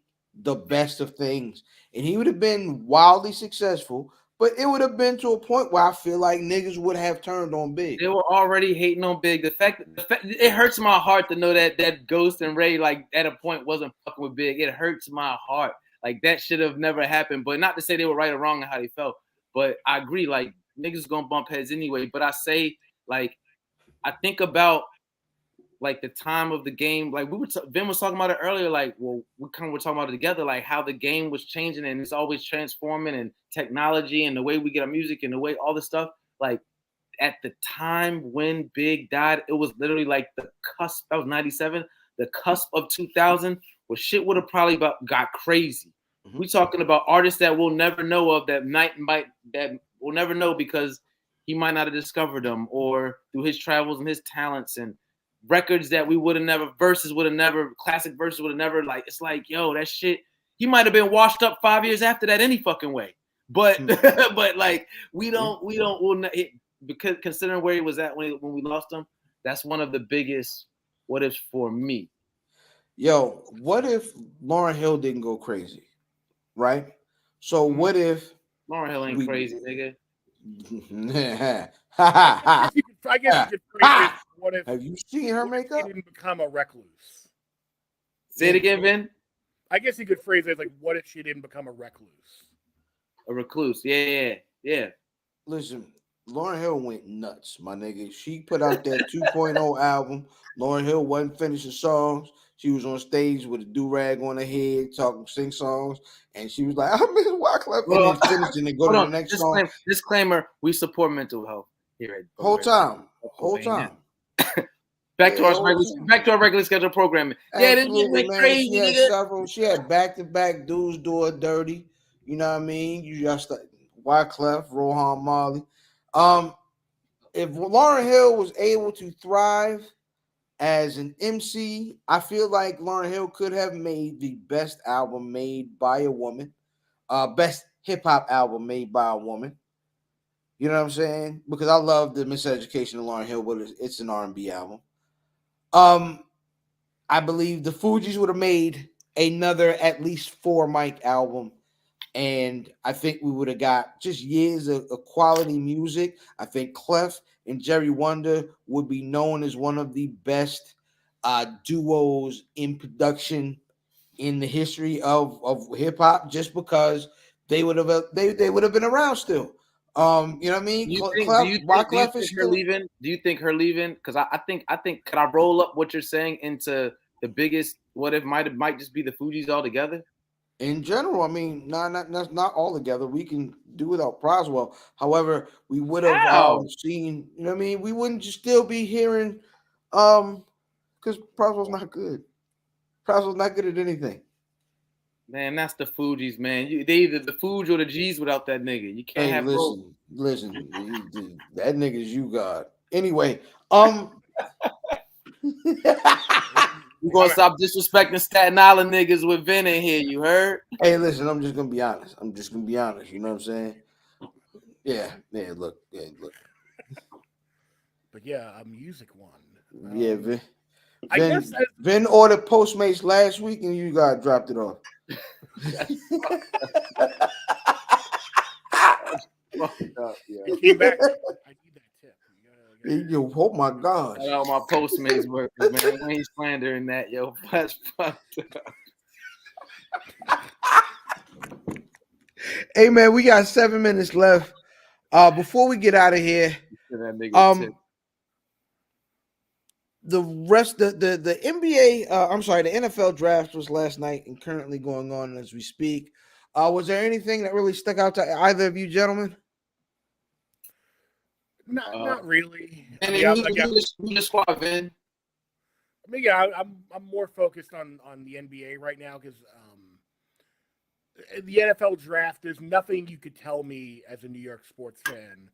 the best of things. And he would have been wildly successful, But it would have been to a point where I feel like niggas would have turned on Big. They were already hating on Big. The fact it hurts my heart to know that Ghost and Ray like at a point wasn't fucking with Big. It hurts my heart. Like that should have never happened. But not to say they were right or wrong in how they felt. But I agree. Like niggas gonna bump heads anyway. But I say like I think about like the time of the game. Like Ben was talking about it earlier. Like well, we kind of were talking about it together. Like how the game was changing and it's always transforming and technology and the way we get our music and the way all this stuff. Like at the time when Big died, it was literally like the cusp. That was 97, the cusp of 2000, where shit would have probably got crazy. Mm-hmm. We talking about artists that we'll never know of that we'll never know because he might not have discovered them or through his travels and his talents and records that we would have never, classic verses would have never, like, it's like, yo, that shit, he might have been washed up 5 years after that any fucking way. But, but like, because considering where he was at when we lost him, that's one of the biggest what ifs for me. Yo, what if Lauryn Hill didn't go crazy, right? So what if Lauryn Hill ain't crazy, nigga? I guess you could phrase it, what if have you seen her makeup? She didn't become a recluse. Say it again, Ben. I guess you could phrase it like, what if she didn't become a recluse? A recluse, yeah. Listen, Lauryn Hill went nuts, my nigga. She put out that 2.0 album. Lauryn Hill wasn't finishing songs. She was on stage with a do-rag on her head, sing songs, and she was like, I miss Wyclef. And then finishing and go to the next song. Disclaimer, we support mental health here at Whole time. Back to our regular schedule programming. Yeah, this shit went crazy. She had back-to-back dudes do her dirty. You know what I mean? You just Wyclef, Rohan Marley. If Lauryn Hill was able to thrive as an MC, I feel like Lauryn Hill could have made the best album made by a woman, best hip-hop album made by a woman. You know what I'm saying? Because I love the Miseducation of Lauryn Hill, but it's an R&B album. I believe the Fugees would have made another at least 4 mic album, and I think we would have got just years of quality music. I think Clef and Jerry Wonder would be known as one of the best duos in production in the history of hip hop, just because they would have been around still. You know what I mean? Do you think her leaving? Because I think could I roll up what you're saying into the biggest what if might just be the Fugees altogether? In general, I mean, not all together. We can do without Proswell. However, we would have seen, you know what I mean? We wouldn't just still be hearing because Proswell's not good. Proswell's not good at anything. Man, that's the Fugees, man. They either the Fugees or the G's without that nigga. You can't have both. Listen, that nigga's you God. Anyway, We're gonna stop disrespecting Staten Island niggas with Vin in here, you heard? Hey, listen, I'm just gonna be honest. You know what I'm saying? Yeah, look. But yeah, a music one. Yeah, Vin ordered Postmates last week and you got dropped it off. He came back. I need that tip. Yo, oh my gosh. Shout out my Postmates workers, man. I ain't slandering that, yo. That's fucked up. Hey man, we got 7 minutes left. Before we get out of here, the rest the NBA, I'm sorry, the NFL draft was last night and currently going on as we speak. Was there anything that really stuck out to either of you gentlemen? Not really. Who's squad, Vin? I mean, yeah, I'm more focused on the NBA right now because the NFL draft, there's nothing you could tell me as a New York sports fan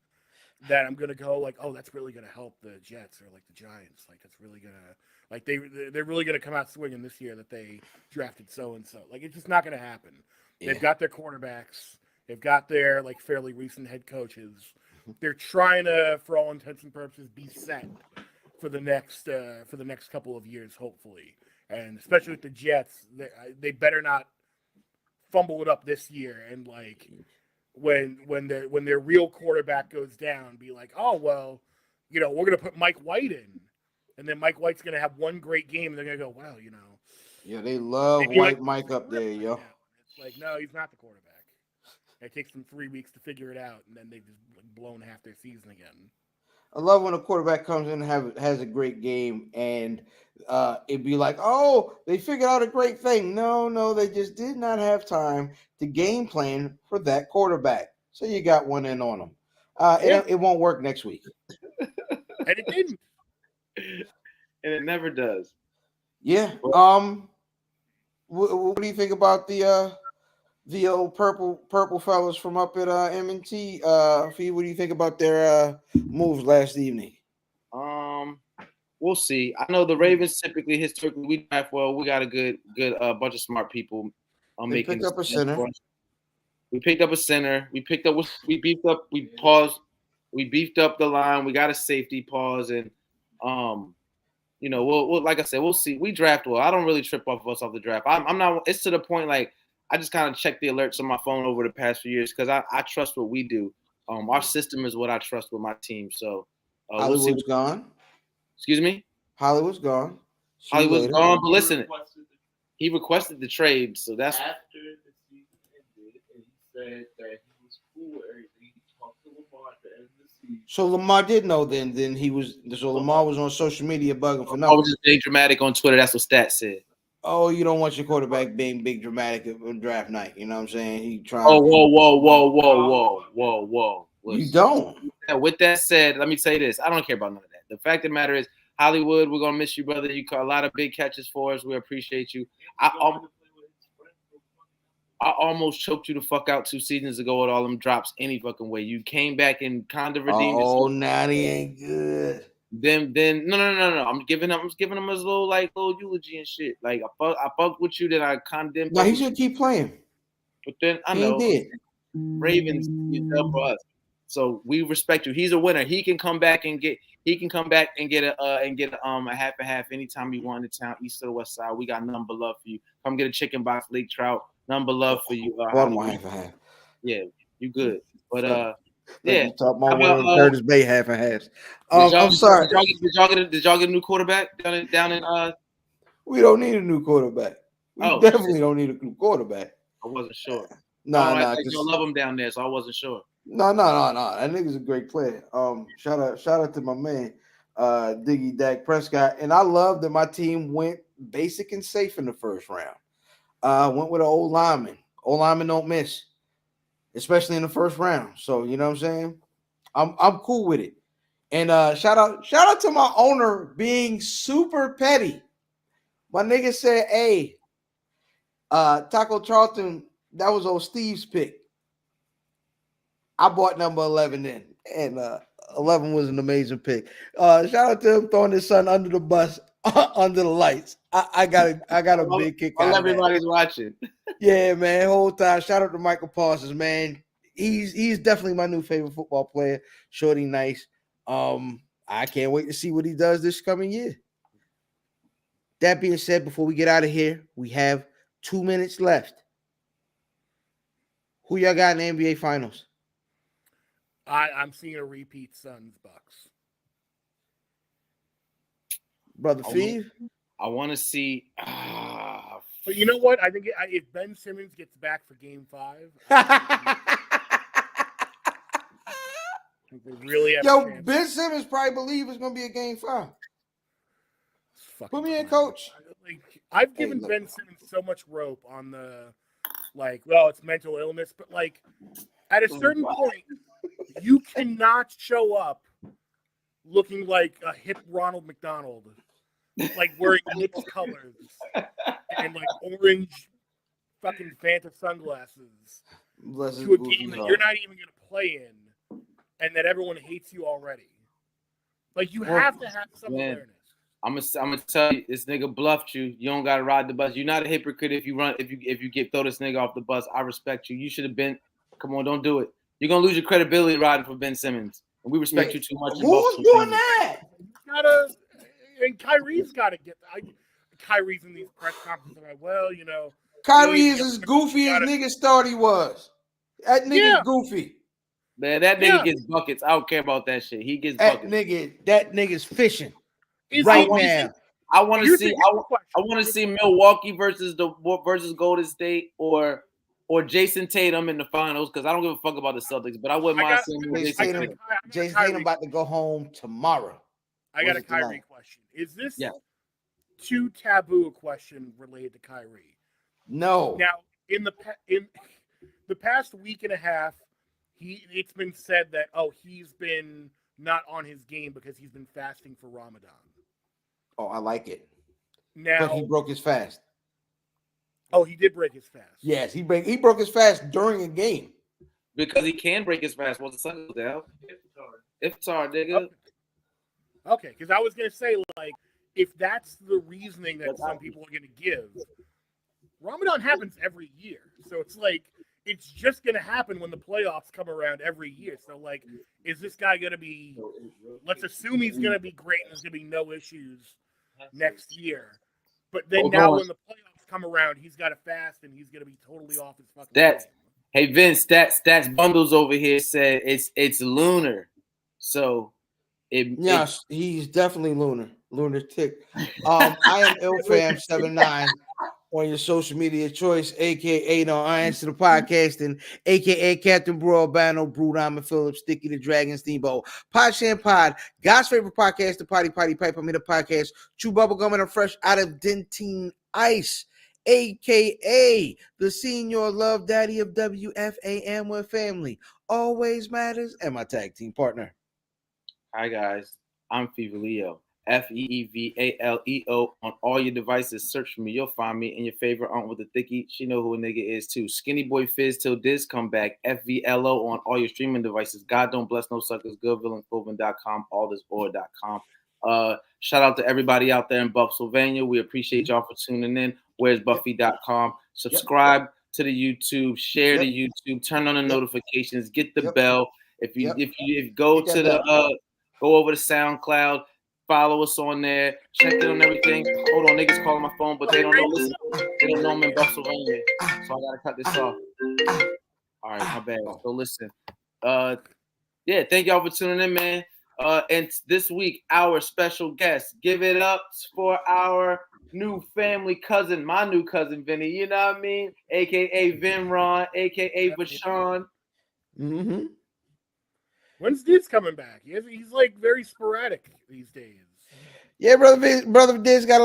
that I'm gonna go like, oh, that's really gonna help the Jets or like the Giants. Like that's really gonna like they're really gonna come out swinging this year that they drafted so and so. Like it's just not gonna happen. Yeah. They've got their quarterbacks. They've got their like fairly recent head coaches. They're trying to, for all intents and purposes, be set for the next couple of years, hopefully. And especially with the Jets, they better not fumble it up this year and like when their real quarterback goes down, be like, oh well, we're gonna put Mike White in, and then Mike White's gonna have one great game, and they're gonna go, well, Yeah, they love White Mike up there, yo. It's like, no, he's not the quarterback. It takes them 3 weeks to figure it out, and then they've just blown half their season again. I love when a quarterback comes in and has a great game, and it'd be like, oh, they figured out a great thing. No, they just did not have time to game plan for that quarterback. So you got one in on them. It won't work next week. And it didn't. And it never does. Yeah. What do you think about the old purple fellas from up at M&T? Fee, what do you think about their moves last evening? We'll see. I know the Ravens typically, historically, we draft well. We got a good bunch of smart people. They picked up a center. We picked up a center. We beefed up the line. We got a safety pause, and we'll like I said, we'll see. We draft well. I don't really trip off the draft. I'm not. It's to the point like I just kind of check the alerts on my phone over the past few years because I trust what we do. Our system is what I trust with my team. So Hollywood's gone. Excuse me? Hollywood's gone. Hollywood's gone, but listen, he requested the trade, so that's after the season ended, and he said that he was cool with everything. He talked to Lamar at the end of the season. So Lamar did know then he was. So Lamar was on social media bugging for nothing. I was just being dramatic on Twitter. That's what Stats said. Oh, you don't want your quarterback being big dramatic on draft night. You know what I'm saying? He trying. Oh, whoa. Listen, you don't. With that said, let me say this. I don't care about none of that. The fact of the matter is, Hollywood, we're gonna miss you, brother. You caught a lot of big catches for us. We appreciate you. I almost choked you the fuck out 2 seasons ago with all them drops any fucking way. You came back and kind of redeemed yourself. Oh, now he ain't good. Then no. I'm giving him a little eulogy and shit. Like I fucked with you, then I kind of didn't. No, he should keep playing. But then I know Ravens up for us. So we respect you. He's a winner. He can come back and get a half and half anytime he want in town, east or the west side. We got nothing but love for you. Come get a chicken box, Lake Trout. Nothing but love for you. Half and half. Yeah, you good. But yeah. Talk my word, Curtis Bay half and half. I'm sorry. Did y'all get a new quarterback down in We don't need a new quarterback. We definitely don't need a new quarterback. I wasn't sure. No. You love him down there, so I wasn't sure. No. That nigga's a great player. Shout out to my man, Diggy Dak Prescott. And I love that my team went basic and safe in the first round. Went with an old lineman. Old lineman don't miss, especially in the first round. So you know what I'm saying? I'm cool with it. And shout out to my owner being super petty. My nigga said, hey, Taco Charlton, that was old Steve's pick. I bought number 11 in, and 11 was an amazing pick. Shout out to him throwing his son under the bus, under the lights. I got a big kick out of that. Everybody's watching. Yeah, man, whole time. Shout out to Michael Parsons, man. He's definitely my new favorite football player. Shorty nice. I can't wait to see what he does this coming year. That being said, before we get out of here, we have 2 minutes left. Who y'all got in the NBA Finals? I'm seeing a repeat Suns Bucks. Brother Steve? I want to see. But you know what? I think if Ben Simmons gets back for Game 5, they really have a chance. Ben Simmons probably believe it's going to be a Game 5. Put me in, coach. I've given Ben Simmons so much rope on the, it's mental illness, but at a certain point, you cannot show up looking like a hip Ronald McDonald, wearing Knicks colors and orange fucking Fanta sunglasses to a game that you're not even going to play in, and that everyone hates you already. You have to have some awareness. I'm gonna tell you, this nigga bluffed you. You don't gotta ride the bus. You're not a hypocrite if you throw this nigga off the bus. I respect you. You should have been. Come on, don't do it. You're gonna lose your credibility riding for Ben Simmons, and we respect you too much. Who's doing that? And Kyrie's got to get. Kyrie's in these press conferences. Kyrie is as goofy as niggas thought he was. That nigga's Yeah. goofy. Man, that nigga Yeah. gets buckets. I don't care about that shit. He gets That buckets. nigga's fishing Is right he- now. I want to Here's see. the I question. want to see Milwaukee versus Golden State or Jason Tatum in the finals because I don't give a fuck about the Celtics, but I wouldn't mind seeing him with Jason Jason Tatum. Tatum. Jason Tatum about to go home tomorrow. I got Was a it Kyrie tonight? question. Is this Yeah. too taboo a question related to Kyrie? No. Now, in the past week and a half, it's been said that he's been not on his game because he's been fasting for Ramadan. Oh, I like it. Now, But he broke his fast. he did break his fast. Yes, he broke his fast during a game. Because he can break his fast once the sun goes down. Iftar, nigga. Okay, because I was gonna say, like, if that's the reasoning that some people are gonna give, Ramadan happens every year, so it's like it's just gonna happen when the playoffs come around every year. So, like, is this guy gonna be? Let's assume he's gonna be great and there's gonna be no issues next year. But then when the playoffs come around, he's got to fast and he's gonna be totally off his fucking game. Hey Vince, stats bundles over here said it's lunar, so he's definitely lunatic. I am IlFam79 on your social media choice, aka No Answer the Podcasting, aka Captain Bro Albano, Brew Diamond Phillips, Sticky the Dragon Steamboat, Pod Sham Pod, God's favorite podcast, the Potty Pipe. I'm in the podcast, Chew Bubblegum and I'm fresh out of Dentine Ice, aka the Senior Love Daddy of WFAM with family always matters, and my tag team partner. Hi guys, I'm Fever Leo, FEEVALEO on all your devices. Search for me, you'll find me. And your favorite aunt with the thickie, she know who a nigga is too. Skinny Boy Fizz till Diz come back. FVLO on all your streaming devices. God don't bless no suckers. GoodVillainClothing.com, allthisorder.com. Shout out to everybody out there in Buffsylvania. We appreciate y'all for tuning in. Where's Buffy.com? Subscribe to the YouTube, share the YouTube, turn on the notifications, get the bell. If you go to the go over to SoundCloud, follow us on there, check in on everything. Hold on, niggas calling my phone, but they don't know. Listen, they don't know I'm in Buffsylvania, so I gotta cut this off. All right, my bad. So listen, thank y'all for tuning in, man. And this week, our special guest, give it up for our new family cousin, my new cousin Vinny. You know what I mean? AKA Vinron, AKA Vashon. Mm-hmm. When's Diz coming back? He's like very sporadic these days. Yeah, brother Diz got a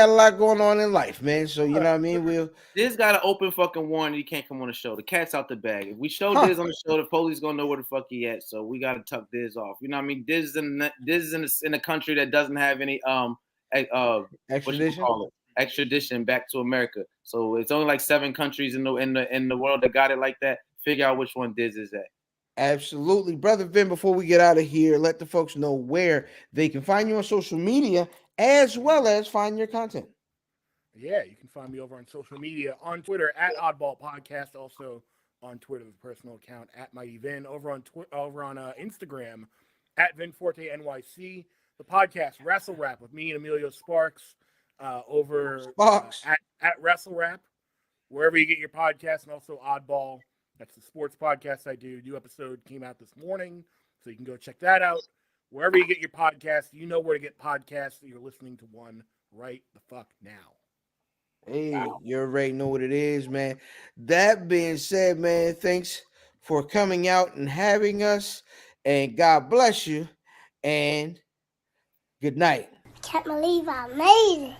lot going on in life, man. So you know what I mean. Diz got an open fucking warning. He can't come on the show. The cat's out the bag. If we show Diz on the show, the police gonna know where the fuck he at. So we gotta tuck Diz off. You know what I mean? Diz is in a country that doesn't have any extradition back to America. So it's only like 7 countries in the world that got it like that. Figure out which one Diz is at. Absolutely. Brother Vin, before we get out of here, let the folks know where they can find you on social media as well as find your content. Yeah, you can find me over on social media, on Twitter at Oddball Podcast, also on Twitter, the personal account at Mighty Vin, over on Instagram at VinForte NYC, the podcast Wrestle Rap with me and Emilio Sparks over at Wrestle Rap, wherever you get your podcast, and also Oddball. That's the sports podcast I do. New episode came out this morning, so you can go check that out. Wherever you get your podcast, you know where to get podcasts. You're listening to one right the fuck now. Hey, you already know what it is, man. That being said, man, thanks for coming out and having us, and God bless you, and good night. Can't believe I made it.